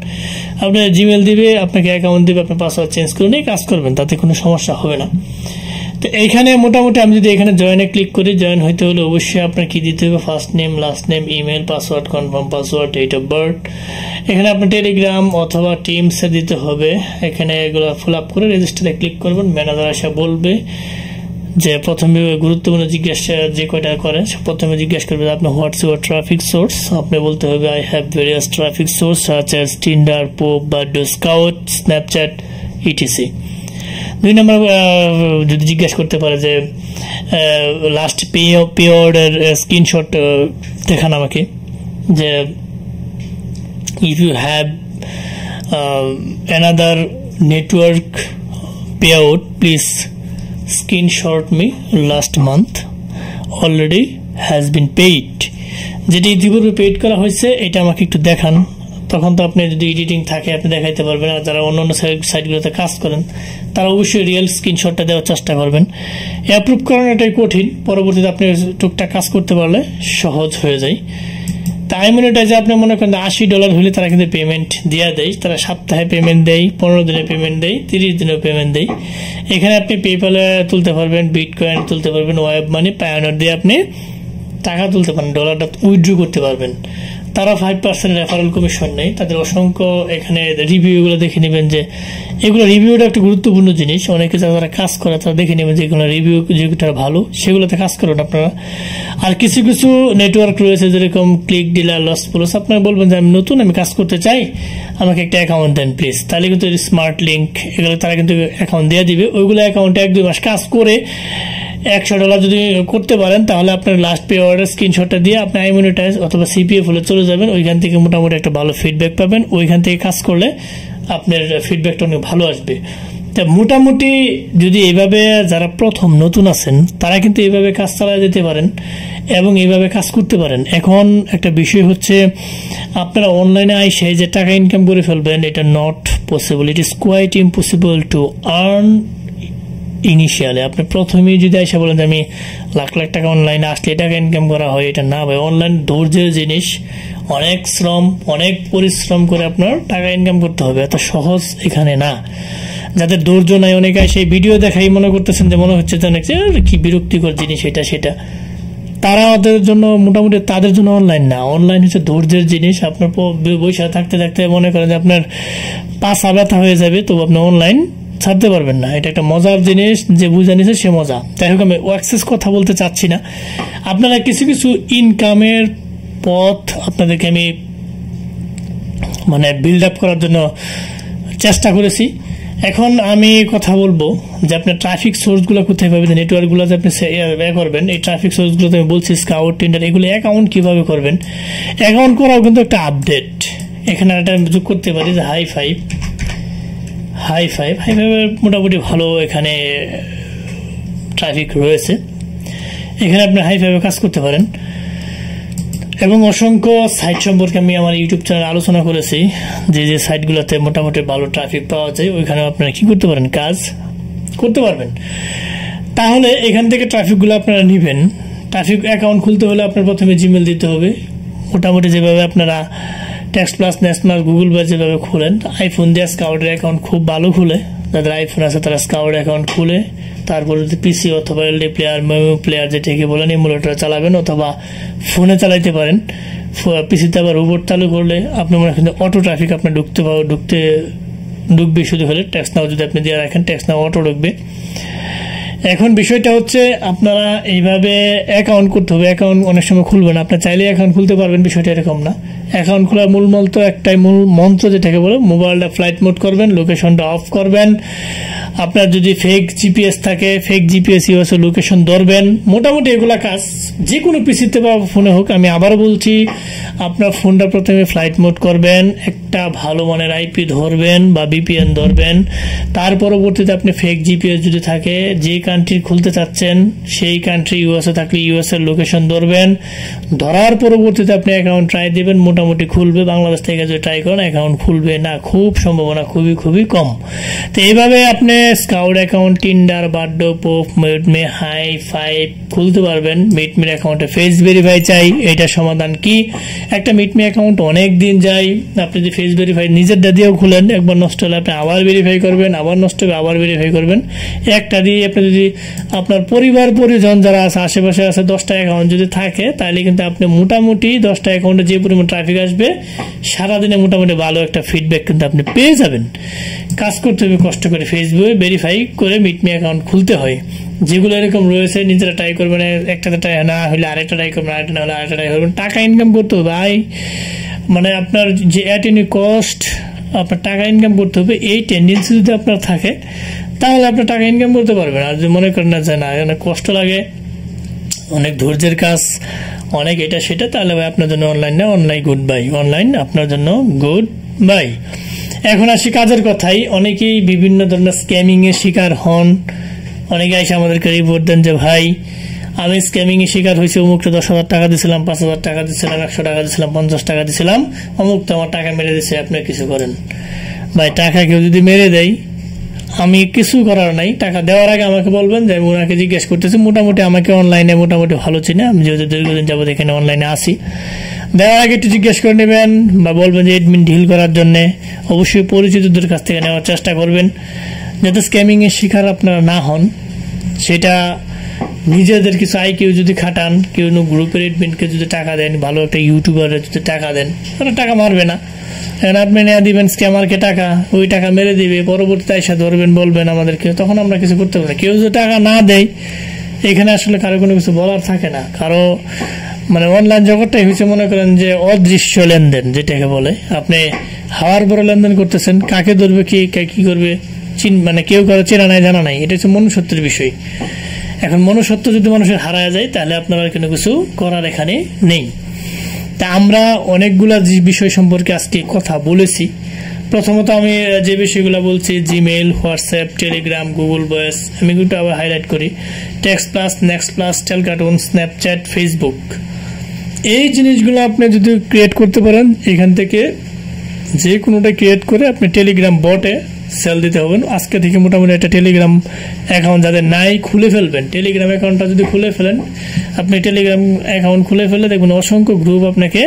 আপনার জিমেল দিবে, আপনাকে অ্যাকাউন্ট দিবে, আপনি পাসওয়ার্ড চেঞ্জ করে নিয়ে কাজ করবেন, তাতে কোনো সমস্যা হবে না। তো এইখানে মোটামুটি আমি যদি এখানে জয়েনে ক্লিক করি, জয়েন হইতে হলে অবশ্যই আপনার কি দিতে হবে, first name, last name, email, password, confirm password, date of birth. এখানে আপনার টেলিগ্রাম অথবা টিমসে দিতে হবে। এখানে এগুলো ফিল আপ করে রেজিস্টারে ক্লিক করবেন। ম্যানেজার এসে বলবে যে প্রথমে গুরুত্বপূর্ণ জিজ্ঞাসা যে কয়টা করে প্রথমে জিজ্ঞাসা করবে আপনি হোয়াটস ইউর ট্রাফিক সোর্স। আপনি বলতে হবে I have various traffic source such as Tinder, pope, birthday, scout, Snapchat, etc. 2 নম্বর যদি জিজ্ঞাসা করতে পারে যে লাস্ট পিরিয়ডের স্ক্রিনশট দেখান আমাকে, যে if you have another network payout please screenshot me last month already has been paid। যেটা ইতিপূর্বে পেইড করা হয়েছে এটা আমাকে একটু দেখান। তখন তো আপনি যদি এডিটিং থাকে আপনি দেখাইতে পারবেন। আর যারা অন্য সাইটগুলোতে কাজ করেন তারা অবশ্যই রিয়েল স্ক্রিনশটটা দেওয়ার চেষ্টা করবেন। অ্যাপ্রুভ করানোটাই কঠিন, পরবর্তীতে আপনি টুকটাক কাজ করতে পারলে সহজ হয়ে যায়। তাই আইমনিটাইজে আপনি মনে করেন $80 হলে তারা কিন্তু পেমেন্ট দিয়ে দেয়। তারা সপ্তাহে পেমেন্ট দেয়, 15 দিনে পেমেন্ট দেয়, 30 দিনেও পেমেন্ট দেয়। এখানে আপনি পেপ্যালে তুলতে পারবেন, বিটকয়েন তুলতে পারবেন, ওয়েব মানি, পায়োনিয়ার দিয়ে আপনি টাকা তুলতে পারেন, ডলারটা উইথড্র করতে পারবেন। তারা 5% রেফারেল কমিশন নেই। তাদের অসংখ্য এখানে রিভিউগুলো দেখে নেবেন, যে এগুলো রিভিউটা একটা গুরুত্বপূর্ণ জিনিস। অনেকে যারা কাজ করে তারা দেখে নেবেন যে এগুলো রিভিউ যেগুলো ভালো সেগুলোতে কাজ করুন আপনারা। আর কিছু কিছু নেটওয়ার্ক রয়েছে যেরকম ক্লিক ডিলার, লস্ট প্লাস, আপনারা বলবেন যে আমি নতুন, আমি কাজ করতে চাই, আমাকে একটা অ্যাকাউন্ট দেন প্লিজ। তাহলে কিন্তু স্মার্ট লিঙ্ক এগুলো তারা কিন্তু অ্যাকাউন্ট দিয়ে দিবে। ওইগুলো অ্যাকাউন্টে 1-2 মাস কাজ করে $100 যদি করতে পারেন তাহলে আপনার লাস্ট পিরিয়ডের স্ক্রিনশটটা দিয়ে আপনি আইমনিটাইজ অথবা সিপিএফ হলে চলে যাবেন। ওইখান থেকে মোটামুটি একটা ভালো ফিডব্যাক পাবেন। ওইখান থেকে কাজ করলে আপনার ফিডব্যাকটা অনেক ভালো আসবে। তা মোটামুটি যদি এইভাবে যারা প্রথম নতুন আছেন তারা কিন্তু এইভাবে কাজ চালিয়ে যেতে পারেন। এবং এইভাবে কাজ করতে পারেন। এখন একটা বিষয় হচ্ছে আপনারা অনলাইনে আইসে যে টাকা ইনকাম করে ফেলবেন, এটা not possible. It is quite impossible to earn initially. আপনি প্রথমেই যদি আইসা বলেন যে আমি লাখ লাখ টাকা অনলাইনে আসলে টাকা ইনকাম করা হয়, এটা না ভাই। অনলাইন ধৈর্যের জিনিস, অনেক শ্রম, অনেক পরিশ্রম করে আপনার টাকা ইনকাম করতে হবে, এত সহজ এখানে না। যাদের ধৈর্য নাই, অনেকে সেই ভিডিও দেখাই মনে করতেছেন যে মনে হচ্ছে যে অনেক কি বিরক্তিকর জিনিস এটা সেটা, তারা ওদের জন্য মোটামুটি তাদের জন্য অনলাইন না। অনলাইন হচ্ছে ধৈর্যের জিনিস। আপনার বৈশা থাকতে থাকতে মনে করেন যে আপনার পাছা ব্যথা হয়ে যাবে, তো আপনি অনলাইন ছাড়তে পারবেন না। এটা একটা মজার জিনিস, যে বুঝে নিছে সে মজা। যাই হোক, আমি অ্যাক্সেস কথা বলতে চাচ্ছি না। আপনারা কিছু কিছু ইনকামের পথ আপনাদেরকে আমি মানে বিল্ড আপ করার জন্য চেষ্টা করেছি। এখন আমি কথা বলবো যে আপনার ট্রাফিক সোর্সগুলো কোথায় পাবেন, নেটওয়ার্কগুলো যে আপনি করবেন, এই ট্রাফিক সোর্সগুলো আমি বলছি, স্কাউট, টিন্ডার, এগুলো অ্যাকাউন্ট কিভাবে করবেন। অ্যাকাউন্ট করাও কিন্তু একটা আপডেট। এখানে একটা যোগ করতে পারি যে হাই ফাইভের মোটামুটি ভালো এখানে ট্রাফিক রয়েছে। এখানে আপনি হাই ফাইভে কাজ করতে পারেন। এবং অসংখ্য সাইট সম্পর্কে আমি আমার ইউটিউব চ্যানেলে আলোচনা করেছি, যে যে সাইটগুলোতে মোটামুটি ভালো ট্রাফিক পাওয়া যায়, ওইখানে আপনারা কি করতে পারেন, কাজ করতে পারবেন। তাহলে এখান থেকে ট্রাফিকগুলো আপনারা নেবেন। ট্রাফিক অ্যাকাউন্ট খুলতে হলে আপনার প্রথমে জিমেল দিতে হবে। মোটামুটি যেভাবে আপনারা টেক্সট প্লাস, ন্যাশনাল, গুগল বা যেভাবে খুলেন, আইফোন দিয়ে স্কাউটের অ্যাকাউন্ট খুব ভালো খুলে। যাদের আইফোন আছে তারা স্কাউট অ্যাকাউন্ট খুলে তারপরে যদি পিসি অথবা এলডি প্লেয়ার, মেমো প্লেয়ার যেটাকে বলেন, এমুলেটর চালাবেন, অথবা ফোনে চালাইতে পারেন। পিসিতে আবার রোবট চালু করলে আপনি মনে করেন অটো ট্রাফিক আপনার ঢুকবে শুধু হলে। ট্যাক্স নাও যদি আপনি দিয়ে রাখেন, ট্যাক্স নাও অটো ঢুকবে। এখন বিষয়টা হচ্ছে আপনারা এইভাবে অ্যাকাউন্ট করতে হবে। অ্যাকাউন্ট অনেক সময় খুলবেন, আপনি চাইলে অ্যাকাউন্ট খুলতে পারবেন, বিষয়টা এরকম না। অ্যাকাউন্ট খোলার মূল মন্ত্র একটাই, মূল মন্ত্র যেটাকে বলে, মোবাইলটা ফ্লাইট মোড করবেন, লোকেশনটা অফ করবেন। আপনার যদি ফেক জিপিএস থাকে, ফেক জিপিএস ইউএসএ লোকেশন ধরবেন। মোটামুটি এগুলা কাজ যে কোনো পিসিতে বা ফোনে হোক। আমি আবার বলছি, আপনার ফোনটা প্রথমে ফ্লাইট মোড করবেন, একটা ভালো মানের আইপি ধরবেন বা বিপিএন ধরবেন। তার পরবর্তীতে আপনি ফেক জিপিএস যদি থাকে, যে কান্ট্রি খুলতে চাচ্ছেন সেই কান্ট্রি ইউএসএ থাকলে ইউএসএ লোকেশন ধরবেন। ধরার পরবর্তীতে আপনি অ্যাকাউন্ট ট্রাই দেবেন, মোটামুটি খুলবে। বাংলাদেশ থেকে যদি ট্রাই করেন অ্যাকাউন্ট খুলবে না, খুব সম্ভাবনা খুবই কম। তো এইভাবে আপনি স্কাউট অ্যাকাউন্ট, টিন্ডার, বাড্ডো, পোপ, মিটমে, হাই ফাইভ খুলতে পারবেন। মিটমির অ্যাকাউন্টে ফেস ভেরিফাই চাই, এটা সমাধান কি? একটা মিটমি অ্যাকাউন্ট অনেক দিন যায়। আপনি যদি ফেস ভেরিফাই নিজেরটা দিয়েও খুলেন, একবার নষ্ট হলে আপনি আবার ভেরিফাই করবেন, আবার নষ্ট হবে, আবার ভেরিফাই করবেন। একটা দিয়ে আপনি যদি আপনার পরিবার পরিজন যারা আছে, আশেপাশে আছে, 10টা অ্যাকাউন্ট যদি থাকে, তাহলে কিন্তু আপনি মোটামুটি 10টা অ্যাকাউন্টে যে পরিমাণ ট্রাফিক আসবে, সারাদিনে মোটামুটি ভালো একটা ফিডব্যাক কিন্তু আপনি পেয়ে যাবেন। কাজ করতে হবে কষ্ট করে, ফেসবুকে ভেরিফাই করে মিটমি অ্যাকাউন্ট খুলতে হয়। যেগুলো এরকম রয়েছে নিজেরা ট্রাই করবেন, একটাতে ট্রাই না হলে আরেকটা ট্রাই করবেন, আরেকটা না হলে আরেকটা ট্রাই করবেন। টাকা ইনকাম করতে হবে ভাই, মানে আপনার যে অ্যাট এনি কস্ট আপনার টাকা ইনকাম করতে হবে, এই টেন্ডেন্সি যদি আপনার থাকে তাহলে আপনার টাকা ইনকাম করতে পারবেন। আর যদি মনে করেন না যে না, অনেক কষ্ট লাগে, অনেক ধৈর্যের কাজ, অনেক এটা সেটা, তাহলে ভাই আপনার জন্য অনলাইন না, অনলাইন গুড বাই, অনলাইন আপনার জন্য গুড বাই। এখন আসি কাজের কথাই। অনেকেই বিভিন্ন ধরনের স্ক্যামিং এর শিকার হন। অনেকে এসে আমাদেরকে রিপোর্ট দেন যে ভাই আমি স্ক্যামিং এর শিকার হয়েছি, অমুকটা 10,000 টাকা দিয়েছিলাম, 5,000 টাকা দিয়েছিলাম, 100 টাকা দিয়েছিলাম, 50 টাকা দিয়েছিলাম, অমুক তো আমার টাকা মেরে দিচ্ছে, আপনি কিছু করেন। ভাই টাকা কেউ যদি মেরে দেয়, আমি কিছু করার নাই। টাকা দেওয়ার আগে আমাকে বলবেন, যে আমি ওনাকে জিজ্ঞেস করতেছি, মোটামুটি আমাকে অনলাইনে মোটামুটি ভালো চিনে, আমি যেহেতু দীর্ঘদিন যাবত এখানে অনলাইনে আসি। দেওয়ার আগে একটু জিজ্ঞেস করে নেবেন, বা বলবেন যে এডমিন ঢিল করার জন্য। অবশ্যই পরিচিতদের কাছ থেকে নেওয়ার চেষ্টা করবেন, যাতে স্ক্যামিং এর শিকার আপনারা না হন। সেটা নিজেদের কিছু কেউ যদি খাটান, কেউ গ্রুপের এডমিনকে যদি টাকা দেন, ভালো একটা ইউটিউবারের যদি টাকা দেন, তারা টাকা মারবে না। আপনি নেওয়া দিবেন স্ক্যামারকে টাকা, ওই টাকা মেরে দিবে, পরবর্তীতে এসে ধরবেন, বলবেন আমাদেরকে, তখন আমরা কিছু করতে পারি না। কেউ যদি টাকা না দেয়, এখানে আসলে কারো কোনো কিছু বলার থাকে না। কারো মানে অনলাইন জগৎটাই হয়েছে মনে করেন যে অদৃশ্য লেনদেন, যেটাকে বলে। আপনি হাওয়ার বড় লেনদেন করতেছেন, কাকে ধরবে, কি করবে, মানে কেউ কারো চেনা নাই, জানা নাই। এটা হচ্ছে মনুষ্যত্বের বিষয়। এখন মনুষ্যত্ব যদি মানুষের হারায় যায়, তাহলে আপনার আর কোনো কিছু করার এখানে নেই। তা আমরা অনেকগুলা বিষয় সম্পর্কে আজকে কথা বলেছি। প্রথমত আমি যে বিষয়গুলো বলছি, Gmail, WhatsApp, Telegram, Google Voice, আমি কিন্তু আবার হাইলাইট করি, text plus, next plus, Talkatone, Snapchat, Facebook. এই জিনিসগুলো আপনি যদি ক্রিয়েট করতে পারেন, এখান থেকে যে কোনোটা ক্রিয়েট করে আপনি টেলিগ্রাম বটে সেল দিতে হবেন। আজকে থেকে মোটামুটি একটা টেলিগ্রাম অ্যাকাউন্ট যাদের নাই খুলে ফেলবেন। টেলিগ্রাম অ্যাকাউন্টটা যদি খুলে ফেলেন, আপনি টেলিগ্রাম অ্যাকাউন্ট খুলে ফেলে দেখবেন অসংখ্য গ্রুপ আপনাকে,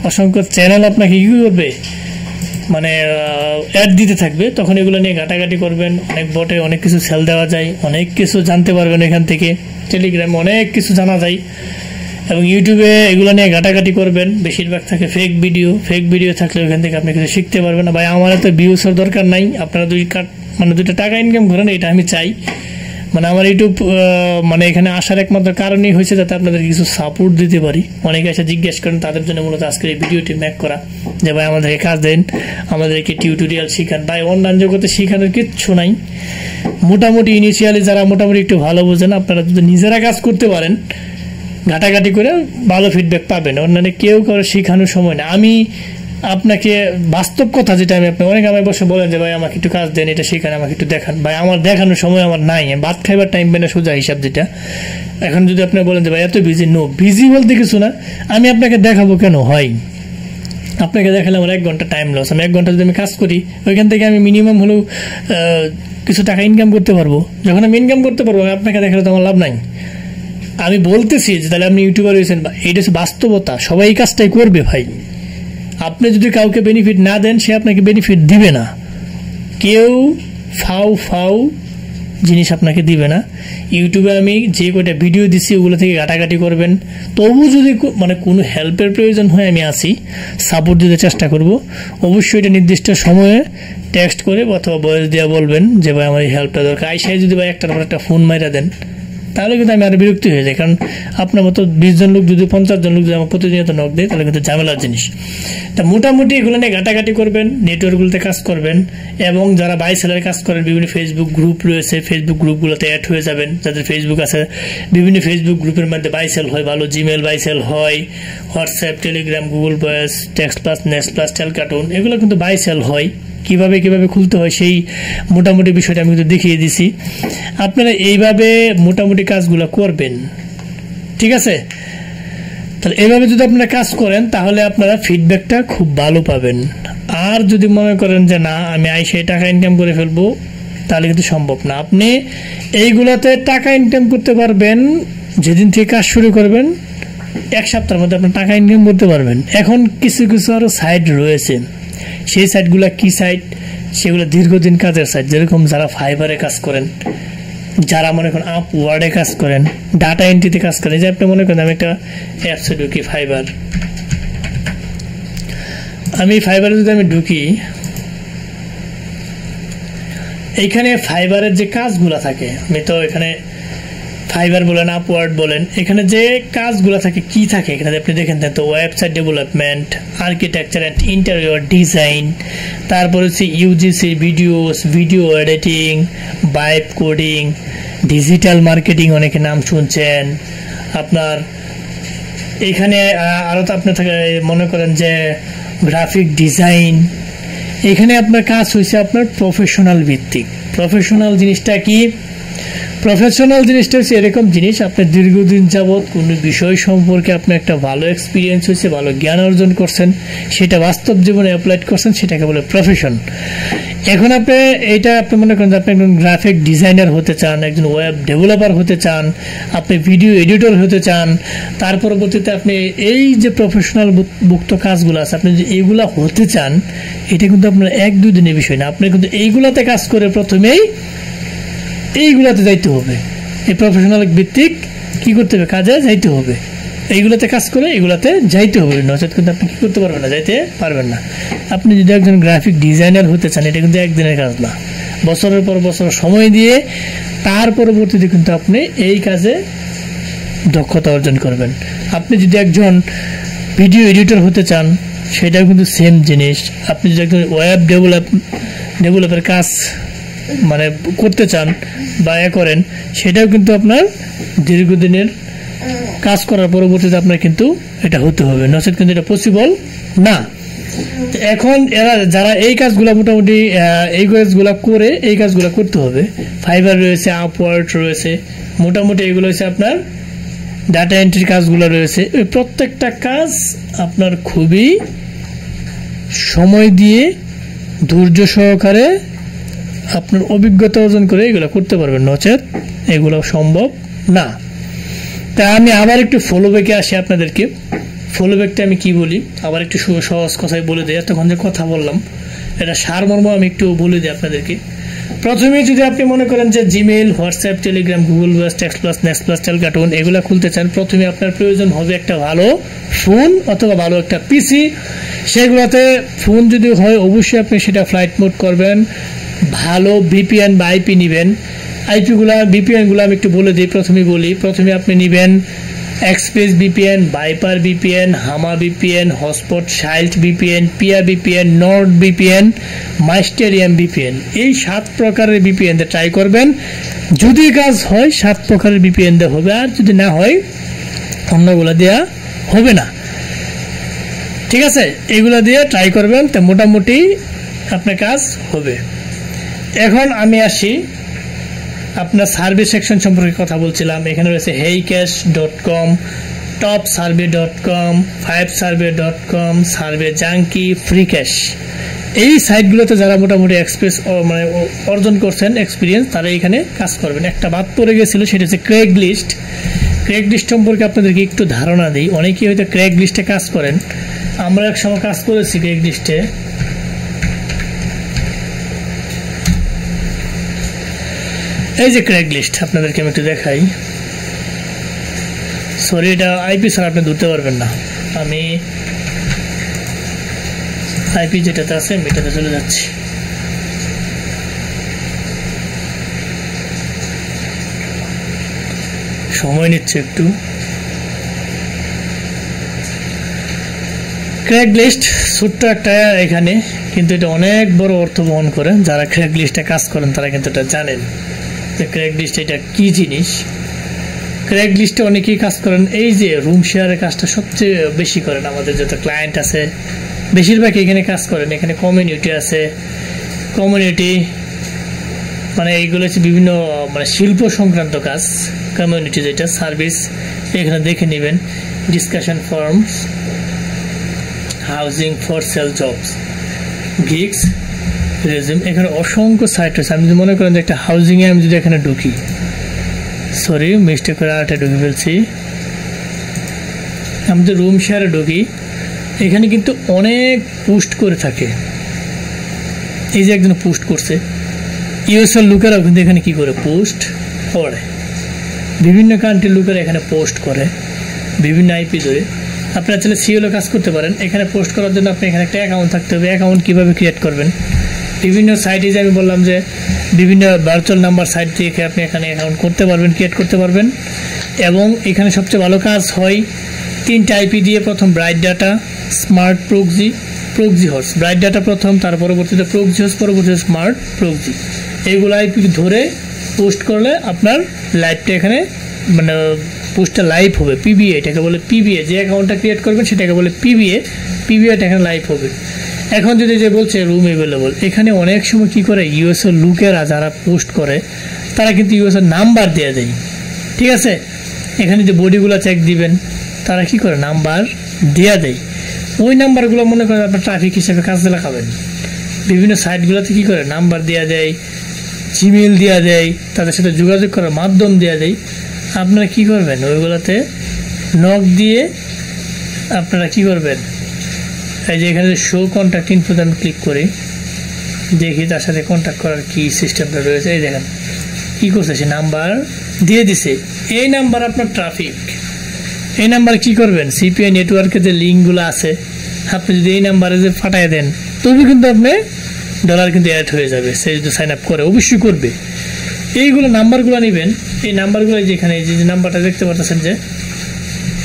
অসংখ্য চ্যানেল আপনাকে কী করবে, মানে অ্যাড দিতে থাকবে। তখন এগুলো নিয়ে ঘাটাঘাটি করবেন, অনেক বটে অনেক কিছু সেল দেওয়া যায়, অনেক কিছু জানতে পারবেন এখান থেকে। টেলিগ্রামে অনেক কিছু জানা যায় এবং ইউটিউবে এগুলো নিয়ে ঘাটাঘাটি করবেন। বেশিরভাগ থাকে ফেক ভিডিও থাকলে ওখান থেকে আপনি কিছু শিখতে পারবেন না। ভাই আমার তো ভিউসের দরকার নাই, আপনারা দুইটা টাকা ইনকাম করেন, এটা আমি চাই। মানে আমার ইউটিউব মানে এখানে আসার একমাত্র কারণই হয়েছে যাতে আপনাদের কিছু সাপোর্ট দিতে পারি। অনেকে এসে জিজ্ঞেস করেন, তাদের জন্য মূলত আজকের এই ভিডিওটি মেক করা, যে ভাই আমাদেরকে কাজ দেন, আমাদেরকে টিউটোরিয়াল শিখান। ভাই অনলাইন জগতে শিখানোর কিচ্ছু নাই। মোটামুটি ইনিশিয়ালি যারা মোটামুটি একটু ভালো বোঝেন, আপনারা যদি নিজেরা কাজ করতে পারেন, ঘাটাঘাটি করে ভালো ফিডব্যাক পাবেন। অন্যান্য কেউ করে শেখানোর সময় না। আমি আপনাকে বাস্তব কথা যেটা আমি আপনি অনেক আমায় বসে বলেন যে ভাই আমাকে একটু কাজ দেন, এটা শেখান, আমাকে একটু দেখান। ভাই আমার দেখানোর সময় আমার নাই, ভাত খাইবার টাইম পেয়ে না, সোজা হিসাব যেটা। এখন যদি আপনি বলেন যে ভাই এত বিজি, বিজি বলতে কিছু না, আমি আপনাকে দেখাবো কেন হয়, আপনাকে দেখালে আমার 1 ঘন্টা টাইম লস। আমি 1 ঘন্টা যদি আমি কাজ করি, ওইখান থেকে আমি মিনিমাম হলেও কিছু টাকা ইনকাম করতে পারবো। যখন আমি ইনকাম করতে পারবো, আপনাকে দেখালে তো আমার লাভ নাই। আমি বলতেছি যে তাহলে আপনি ইউটিউবার হয়েছেন, এটা হচ্ছে বাস্তবতা, সবাই এই কাজটাই করবে ভাই। আপনি যদি কাউকে বেনিফিট না দেন, সে আপনাকে বেনিফিট দিবে না। কেউ ফাউ জিনিস আপনাকে দিবে না। ইউটিউবে আমি যে কয়টা ভিডিও দিচ্ছি ওগুলো থেকে ঘাটাঘাটি করবেন। তবু যদি মানে কোনো হেল্পের প্রয়োজন হয়, আমি আছি, সাপোর্ট দিতে চেষ্টা করব। অবশ্যই এটা নির্দিষ্ট সময়ে টেক্সট করে অথবা ভয়েস দিয়ে বলবেন যে ভাই আমার এই হেল্পটা দরকার। আইসাই যদি ভাই একটার পর একটা ফোন মাইরা দেন, তাহলে কিন্তু আমি আরো বিরক্তি হয়ে যাই। কারণ আপনার মতো 20 জন লোক যদি 50 জন লোক যদি আমার প্রতিনিয়ত নক দেয়, তাহলে কিন্তু ঝামেলার জিনিস। তা মোটামুটি এগুলো নিয়ে ঘাটাঘাটি করবেন, নেটওয়ার্কগুলোতে কাজ করবেন, এবং যারা বাই সেলের কাজ করেন, বিভিন্ন ফেসবুক গ্রুপ রয়েছে, ফেসবুক গ্রুপগুলোতে অ্যাড হয়ে যাবেন। যাদের ফেসবুক আছে, বিভিন্ন ফেসবুক গ্রুপের মধ্যে বাই সেল হয়, ভালো জিমেল বাই সেল হয়, WhatsApp, Telegram, Google Voice, text plus, next plus, Talkatone, এগুলো কিন্তু বাই সেল হয়। কিভাবে খুলতে হয় সেই মোটামুটি বিষয়টা আমি কিন্তু দেখিয়ে দিছি। আপনারা এইভাবে মোটামুটি কাজগুলো করবেন, ঠিক আছে? তাহলে এইভাবে যদি আপনারা কাজ করেন, তাহলে আপনারা ফিডব্যাকটা খুব ভালো পাবেন। আর যদি মনে করেন যে না আমি আইসে টাকা ইনকাম করে ফেলবো, তাহলে কিন্তু সম্ভব না। আপনি এইগুলাতে টাকা ইনকাম করতে পারবেন যেদিন থেকে কাজ শুরু করবেন, 1 সপ্তাহের মধ্যে আপনার টাকা ইনকাম করতে পারবেন। এখন কিছু আরো সাইট রয়েছে, সেই সাইটগুলো কি সাইট, সেগুলো দীর্ঘদিন কাজের সাইট। যেরকম যারা ফাইবারে কাজ করেন, যারা মনে করেন আপওয়ার্ডে কাজ করেন, ডাটা এন্ট্রিতে কাজ করেন। যে আপনি মনে করেন আমি একটা অ্যাপসে ঢুকি, ফাইবারে যদি আমি ঢুকি, এইখানে ফাইবারের যে কাজগুলো থাকে, আমি তো এখানে ফাইবার বলেন, আপওয়ার্ড বলেন, এখানে যে কাজগুলো থাকে কি থাকে এখানে আপনি দেখেন তো website development, architecture and interior design, তারপর হচ্ছে UGC video editing, vibe coding, digital marketing, অনেকে নাম শুনছেন আপনার। এখানে আরও তো আপনি মনে করেন যে গ্রাফিক ডিজাইন। এখানে আপনার কাজ হয়েছে আপনার প্রফেশনাল ভিত্তিক। প্রফেশনাল জিনিসটা কি? প্রফেশনাল জিনিসটা হচ্ছে এরকম জিনিস, আপনার দীর্ঘদিন যাবৎ কোনো বিষয় সম্পর্কে আপনার একটা ভালো এক্সপিরিয়েন্স হয়েছে, ভালো জ্ঞান অর্জন করছেন, সেটা বাস্তব জীবনে অ্যাপ্লাই করছেন, সেটাকে বলে প্রফেশন। এখন আপনি মনে করেন যে আপনি একজন গ্রাফিক ডিজাইনার হতে চান, একজন ওয়েব ডেভেলপার হতে চান, আপনি ভিডিও এডিটর হতে চান, তার পরবর্তীতে আপনি এই যে প্রফেশনাল মুক্ত কাজগুলো আছে, আপনি যদি এইগুলা হতে চান, এটা কিন্তু আপনার 1-2 দিনের বিষয় না। আপনি কিন্তু এইগুলাতে কাজ করে প্রথমেই এইগুলাতে যাইতে হবে। এই প্রফেশনাল ভিত্তিক কি করতে হবে, কাজে যাইতে হবে, এইগুলাতে কাজ করে এগুলাতে যাইতে হবে, নচেত কিন্তু আপনি কি করতে পারবেন না, যাইতে পারবেন না। আপনি যদি একজন গ্রাফিক ডিজাইনার হতে চান, এটা কিন্তু একদিনের কাজ না, বছরের পর বছর সময় দিয়ে তার পরবর্তীতে কিন্তু আপনি এই কাজে দক্ষতা অর্জন করবেন। আপনি যদি একজন ভিডিও এডিটর হতে চান, সেটাও কিন্তু সেম জিনিস। আপনি যদি একজন ওয়েব ডেভেলপের কাজ মানে করতে চান বা করেন, সেটাও কিন্তু আপনার দীর্ঘদিনের কাজ করার পরবর্তীতে আপনার কিন্তু এটা হতে হবে, নচেত কিন্তু এটা পসিবল না। এখন এরা যারা এই কাজগুলো মোটামুটি এই কাজগুলো করে এই কাজগুলো করতে হবে, ফাইবার রয়েছে, আপওয়ার্ড রয়েছে, মোটামুটি এগুলো হচ্ছে আপনার ডাটা এন্ট্রি কাজগুলো রয়েছে। ওই প্রত্যেকটা কাজ আপনার খুবই সময় দিয়ে ধৈর্য সহকারে আপনার অভিজ্ঞতা অর্জন করে এগুলো করতে পারবেন, নচেত এগুলো সম্ভব না। তা আমি আবার একটু ফলো ব্যাকে আসি আপনাদেরকে। ফলো ব্যাকটা আমি কি বলি আবার একটু সহজ কথায় বলে দিই। এতক্ষণ যে কথা বললাম এটা সারমর্ম আমি একটু বলে দিই আপনাদেরকে। প্রথমে যদি আপনি মনে করেন যে Gmail, WhatsApp, Telegram, Google plus, text plus, next plus, Talkatone এগুলো খুলতে চান, প্রথমে আপনার প্রয়োজন হবে একটা ভালো ফোন অথবা ভালো একটা পিসি। সেগুলোতে ফোন যদি হয় অবশ্যই আপনি সেটা ফ্লাইট মোড করবেন, ভালো ভিপিএন বা আইপি নেবেন। ভিপিএনগুলো আমি একটু বলে দিই, প্রথমে আপনি নেবেন Express VPN, Viper VPN, HMA VPN, Hotspot, Shield VPN, PIA VPN, Nord VPN, Mysterium VPN. এই 7 প্রকারের ভিপিএন দিয়ে ট্রাই করবেন। যদি কাজ হয় 7 প্রকারের ভিপিএন দিয়ে হবে, আর যদি না হয় অন্যগুলো দেওয়া হবে না। ঠিক আছে, এগুলো দিয়ে ট্রাই করবেন, তো মোটামুটি আপনার কাজ হবে। এখন আমি আসি আপনার সার্ভে সেকশন সম্পর্কে কথা বলছিলাম। এখানে রয়েছে heycash.com, topsurvey.com, 5survey.com, survey junky, free cash. এই সাইটগুলোতে যারা মোটামুটি মানে অর্জন করছেন এক্সপিরিয়েন্স, তারা এখানে কাজ করবেন। একটা বাদ পড়ে গেছিল, সেটা হচ্ছে ক্রেগলিস্ট। ক্রেগলিস্ট সম্পর্কে আপনাদেরকে একটু ধারণা দিই। অনেকেই হয়তো ক্রেগলিস্টে কাজ করেন, আমরা এক সময় কাজ করেছি ক্রেগলিস্টে। এই যে ক্রেগলিস্ট আপনাদেরকে আমি একটু দেখাই। সরি, এটা আইপি ছাড়া আপনি ধরতে পারবেন না। আমি আইপি যেটাতে আছে এটাতে চলে যাচ্ছি। সময় নিচ্ছে একটু। ক্রেগলিস্ট ছোট্ট একটা এখানে, কিন্তু এটা অনেক বড় অর্থ বহন করে। যারা ক্রেগলিস্টে কাজ করেন তারা কিন্তু এটা জানেন যে ক্রেগলিস্ট এটা কি জিনিস। ক্রেগলিস্টে অনেকেই কাজ করেন, এই যে রুম শেয়ারের কাজটা সবচেয়ে বেশি করেন। আমাদের যত ক্লায়েন্ট আছে বেশিরভাগ এখানে কাজ করেন। এখানে কমিউনিটি আছে, কমিউনিটি মানে এইগুলো হচ্ছে বিভিন্ন মানে শিল্প সংক্রান্ত কাজ। কমিউনিটি যেটা সার্ভিস এখানে দেখে নেবেন। Discussion forms, housing for sale jobs, gigs, resume. এখানে অসংখ্য সাইট রয়েছে। আমি যদি মনে করেন যে একটা হাউজিংয়ে আমি যদি এখানে ঢুকি, সরি মিস্টেক করে আরেকটা ঢুকে ফেলছি, আমি যদি রুম শেয়ারে ঢুকি, এখানে কিন্তু অনেক পোস্ট করে থাকে। এই যে একজন পোস্ট করছে, ইউএসএল লোকেরাও কিন্তু এখানে কি করে পোস্ট করে। বিভিন্ন কান্ট্রির লোকেরা এখানে পোস্ট করে বিভিন্ন আইপি ধরে। আপনারা চাইলে সিওলো কাজ করতে পারেন। এখানে পোস্ট করার জন্য আপনি এখানে একটা অ্যাকাউন্ট থাকতে হবে। অ্যাকাউন্ট কীভাবে ক্রিয়েট করবেন, বিভিন্ন সাইটে যে আমি বললাম যে বিভিন্ন ভার্চুয়াল নাম্বার সাইট থেকে আপনি এখানে অ্যাকাউন্ট করতে পারবেন, ক্রিয়েট করতে পারবেন। এবং এখানে সবচেয়ে ভালো কাজ হয় 3টা আইপি দিয়ে। প্রথম bright data, smart proxy, proxy horse. Bright data প্রথম, তার পরবর্তীতে প্রক্সি হর্স, পরবর্তীতে স্মার্ট প্রক্সি। এইগুলো আইপি ধরে পোস্ট করলে আপনার লাইভটা এখানে মানে পোস্টটা লাইভ হবে। পিবিএ এটাকে বলে, পিবিএ যে অ্যাকাউন্টটা ক্রিয়েট করবেন সেটাকে বলে পিবিএ। পিবিএটা এখানে লাইভ হবে। এখন যদি যে বলছে রুম অ্যাভেলেবল, এখানে অনেক সময় কি করে ইউএসএর লোকেরা যারা পোস্ট করে তারা কিন্তু ইউএসএর নাম্বার দিয়ে দেয়। ঠিক আছে, এখানে যে বডিগুলো চেক দিবেন, তারা কি করে নাম্বার দেওয়া দেয়। ওই নাম্বারগুলো মনে করেন আপনার ট্রাফিক হিসেবে কাজে লাগাবেন। বিভিন্ন সাইটগুলোতে কি করে নাম্বার দেওয়া দেয়, জিমেইল দেওয়া দেয়, তাদের সাথে যোগাযোগ করার মাধ্যম দেওয়া দেয়। আপনারা কি করবেন, ওইগুলোতে নক দিয়ে আপনারা কি করবেন, এই যে এখানে শো কন্ট্যাক্ট ইনফোতে আমি ক্লিক করি, দেখি তার সাথে কন্ট্যাক্ট করার কি সিস্টেমটা রয়েছে। এই দেখেন কি করছে, সে নাম্বার দিয়ে দিছে। এই নাম্বার আপনার ট্রাফিক। এই নাম্বারে কি করবেন, সিপিআই নেটওয়ার্কের যে লিঙ্কগুলো আছে আপনি যদি এই নাম্বারে যে পাঠিয়ে দেন, তবে কিন্তু আপনি ডলার কিন্তু অ্যাড হয়ে যাবে। সে যদি সাইন আপ করে, অবশ্যই করবে। এইগুলো নাম্বারগুলো নেবেন। এই নাম্বারগুলো যেখানে এই যে নাম্বারটা দেখতে পাচ্ছেন, যে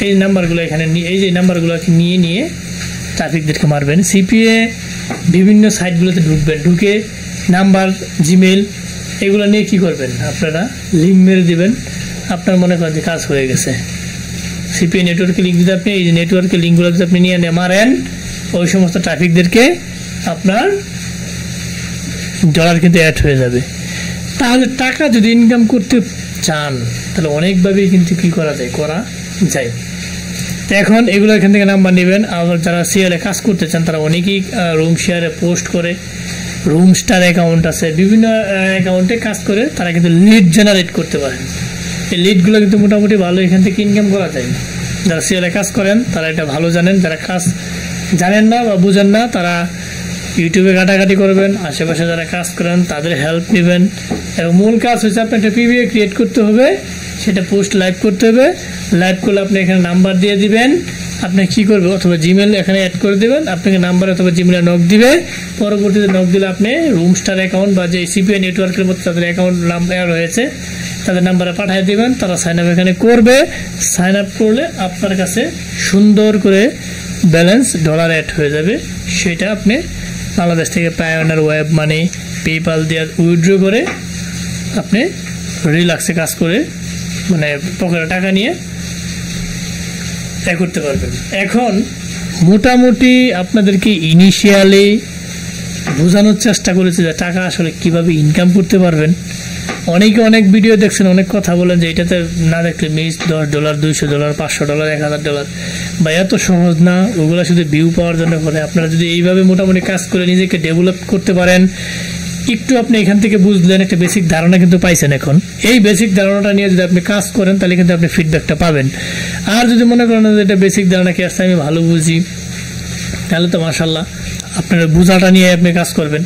এই নাম্বারগুলো এখানে এই যে নাম্বারগুলো নিয়ে ট্রাফিকদেরকে মারবেন। সিপিএ বিভিন্ন সাইটগুলোতে ঢুকবেন, ঢুকে নাম্বার, জিমেল এগুলো নিয়ে কি করবেন, আপনারা লিঙ্ক মেরে দিবেন। আপনার মনে করেন যে কাজ হয়ে গেছে। সিপিএ নেটওয়ার্কের লিঙ্ক যদি আপনি এই যে নেটওয়ার্কের লিঙ্কগুলো যদি আপনি নিয়ে মারেন, ওই সমস্ত ট্রাফিকদেরকে আপনার ডলার কিন্তু অ্যাড হয়ে যাবে। তাহলে টাকা যদি ইনকাম করতে চান তাহলে অনেকভাবেই কিন্তু কি করা যায়। তো এখন এগুলো এখান থেকে নাম্বার নেবেন। আর যারা শেয়ারে কাজ করতে চান তারা অনেকেই রুম শেয়ারে পোস্ট করে, রুম স্টার অ্যাকাউন্ট আছে, বিভিন্ন অ্যাকাউন্টে কাজ করে তারা কিন্তু লিড জেনারেট করতে পারেন। এই লিডগুলো কিন্তু মোটামুটি ভালো এখান থেকে ইনকাম করা যায়। যারা শেয়ারে কাজ করেন তারা এটা ভালো জানেন, যারা কাজ জানেন না বা বুঝেন না তারা ইউটিউবে ঘাটাঘাটি করবেন, আশেপাশে যারা কাজ করেন তাদের হেল্প নেবেন। এবং মূল কাজ হচ্ছে আপনার একটা পিভিএ ক্রিয়েট করতে হবে, সেটা পোস্ট লাইভ করতে হবে। লাইভ করলে আপনি এখানে নাম্বার দিয়ে দিবেন, আপনি কি করবে অথবা জিমেল এখানে অ্যাড করে দেবেন, আপনাকে নাম্বার অথবা জিমেলে নক দিবে। পরবর্তীতে নক দিলে আপনি রুম স্টার অ্যাকাউন্ট বা যে সিপিআই নেটওয়ার্কের মধ্যে তাদের অ্যাকাউন্ট নাম্বার রয়েছে তাদের নাম্বারে পাঠিয়ে দিবেন, তারা সাইন আপ এখানে করবে। সাইন আপ করলে আপনার কাছে সুন্দর করে ব্যালেন্স ডলার অ্যাড হয়ে যাবে। সেটা আপনি বাংলাদেশ থেকে পায়োনিয়ার ওয়েব মানি, পেপাল দিয়ে উইথড্র করে আপনি রিল্যাক্সে কাজ করে মানে পকেটে টাকা নিয়ে করতে পারবেন। এখন মোটামুটি আপনাদেরকে ইনিশিয়ালি বোঝানোর চেষ্টা করেছি যে টাকা আসলে কিভাবে ইনকাম করতে পারবেন। অনেকে অনেক ভিডিও দেখছেন, অনেক কথা বলেন যে এটাতে না দেখলে মিস $10, $200, $500, $1000 বা এত সহজ না, ওগুলো শুধু ভিউ পাওয়ার জন্য করে। আপনারা যদি এইভাবে মোটামুটি কাজ করে নিজেকে ডেভেলপ করতে পারেন, একটু আপনি এখান থেকে বুঝলেন, একটা বেসিক ধারণা কিন্তু পাইছেন। এখন এই বেসিক ধারণাটা নিয়ে যদি আপনি কাজ করেন তাহলে কিন্তু আপনি ফিডব্যাকটা পাবেন। আর যদি মনে করেন যে এটা বেসিক ধারণা কি আসছে আমি ভালো বুঝি, তাহলে তো মাশাআল্লাহ আপনার বোঝাটা নিয়ে আপনি কাজ করবেন।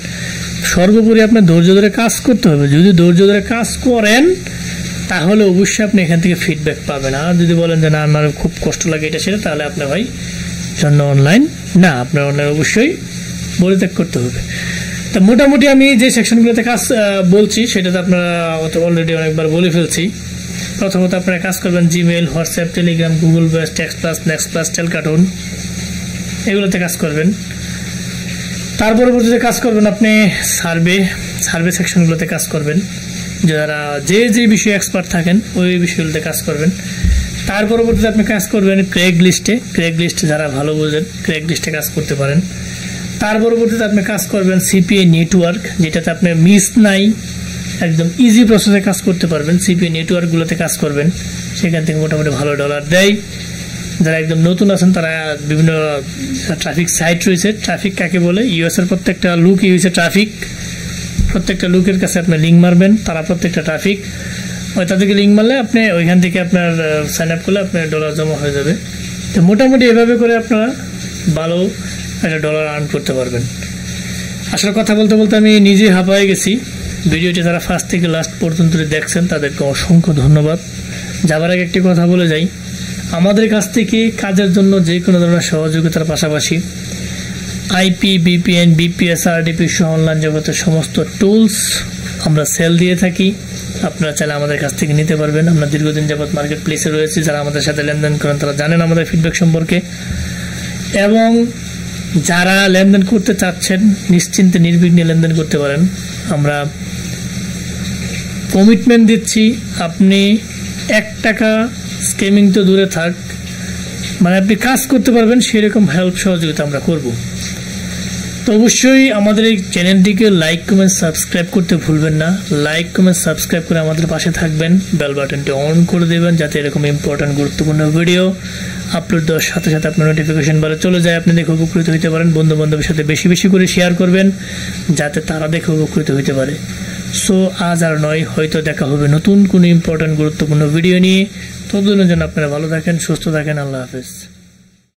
সর্বোপরি আপনার ধৈর্য ধরে কাজ করতে হবে। যদি ধৈর্য ধরে কাজ করেন তাহলে অবশ্যই আপনি এখান থেকে ফিডব্যাক পাবেন। আর যদি বলেন যে না আমার খুব কষ্ট লাগে এটা সেটা, তাহলে আপনার ভাই জন্য অনলাইন না, আপনার অনলাইন অবশ্যই পরিত্যাগ করতে হবে। তা মোটামুটি আমি যে সেকশনগুলোতে কাজ বলছি সেটাতে আপনারা অলরেডি অনেকবার বলে ফেলছি। প্রথমত আপনারা কাজ করবেন Gmail, WhatsApp, Telegram, Google base, text plus, next plus, Talkatone, এগুলোতে কাজ করবেন। তার পরবর্তীতে কাজ করবেন আপনি সার্ভে সেকশনগুলোতে কাজ করবেন, যারা যে বিষয়ে এক্সপার্ট থাকেন ওই বিষয়গুলোতে কাজ করবেন। তার পরবর্তীতে আপনি কাজ করবেন ক্রেগ লিস্টে, যারা ভালো বোঝেন ক্রেগ লিস্টে কাজ করতে পারেন। তার পরবর্তীতে আপনি কাজ করবেন সিপিআই নেটওয়ার্ক, যেটাতে আপনি মিস নাই, একদম ইজি প্রসেসে কাজ করতে পারবেন। সিপিআই নেটওয়ার্কগুলোতে কাজ করবেন, সেখান থেকে মোটামুটি ভালো ডলার দেয়। যারা একদম নতুন আছেন তারা বিভিন্ন ট্রাফিক সাইট রয়েছে। ট্রাফিক কাকে বলে? ইউএস এর প্রত্যেকটা লুক ইউএসএ ট্রাফিক, প্রত্যেকটা লুকের কাছে আপনি লিঙ্ক মারবেন, তারা প্রত্যেকটা ট্রাফিক, তাদেরকে লিঙ্ক মারলে আপনি ওইখান থেকে আপনার সাইন আপ করলে আপনার ডলার জমা হয়ে যাবে। তো মোটামুটি এভাবে করে আপনারা ভালো একটা ডলার আর্ন করতে পারবেন। আসলে কথা বলতে বলতে আমি নিজে হাঁপায়ে গেছি। ভিডিওটি যারা ফার্স্ট থেকে লাস্ট পর্যন্ত দেখছেন তাদেরকে অসংখ্য ধন্যবাদ। যাবার আগে একটি কথা বলে যাই, আমাদের কাছ থেকে কাজের জন্য যে কোনো ধরনের সহযোগিতার পাশাপাশি আইপি, বিপিএন, বিপিএস, আরডিপি সহ অনলাইন জগতের সমস্ত টুলস আমরা সেল দিয়ে থাকি। আপনারা চাইলে আমাদের কাছ থেকে নিতে পারবেন। আমরা দীর্ঘদিন যাবৎ মার্কেট প্লেসে রয়েছি, যারা আমাদের সাথে লেনদেন করেন তারা জানেন আমাদের ফিডব্যাক সম্পর্কে। এবং যারা লেনদেন করতে চাচ্ছেন নিশ্চিন্তে নির্বিঘ্নে লেনদেন করতে পারেন। আমরা কমিটমেন্ট দিচ্ছি, আপনি 1 টাকা স্ক্যামিং তো দূরে থাক, মানে আপনি কাজ করতে পারবেন সেরকম হেল্প সহযোগিতা আমরা করব। তো অবশ্যই আমাদের এই চ্যানেলটিকে লাইক, কমেন্ট, সাবস্ক্রাইব করতে ভুলবেন না। লাইক, কমেন্ট, সাবস্ক্রাইব করে আমাদের পাশে থাকবেন, বেল বাটনটি অন করে দেবেন যাতে এরকম ইম্পর্টেন্ট গুরুত্বপূর্ণ ভিডিও আপলোড দেওয়ার সাথে সাথে আপনার নোটিফিকেশন বারে চলে যায়, আপনি দেখে উপকৃত হতে পারেন। বন্ধু বান্ধবের সাথে বেশি বেশি করে শেয়ার করবেন যাতে তারা দেখে উপকৃত হতে পারে। সো আজ আর নয়, হয়তো দেখা হবে নতুন কোনো ইম্পর্টেন্ট গুরুত্বপূর্ণ ভিডিও নিয়ে। ততদিনের জন্য আপনারা ভালো থাকেন, সুস্থ থাকেন। আল্লাহ হাফেজ।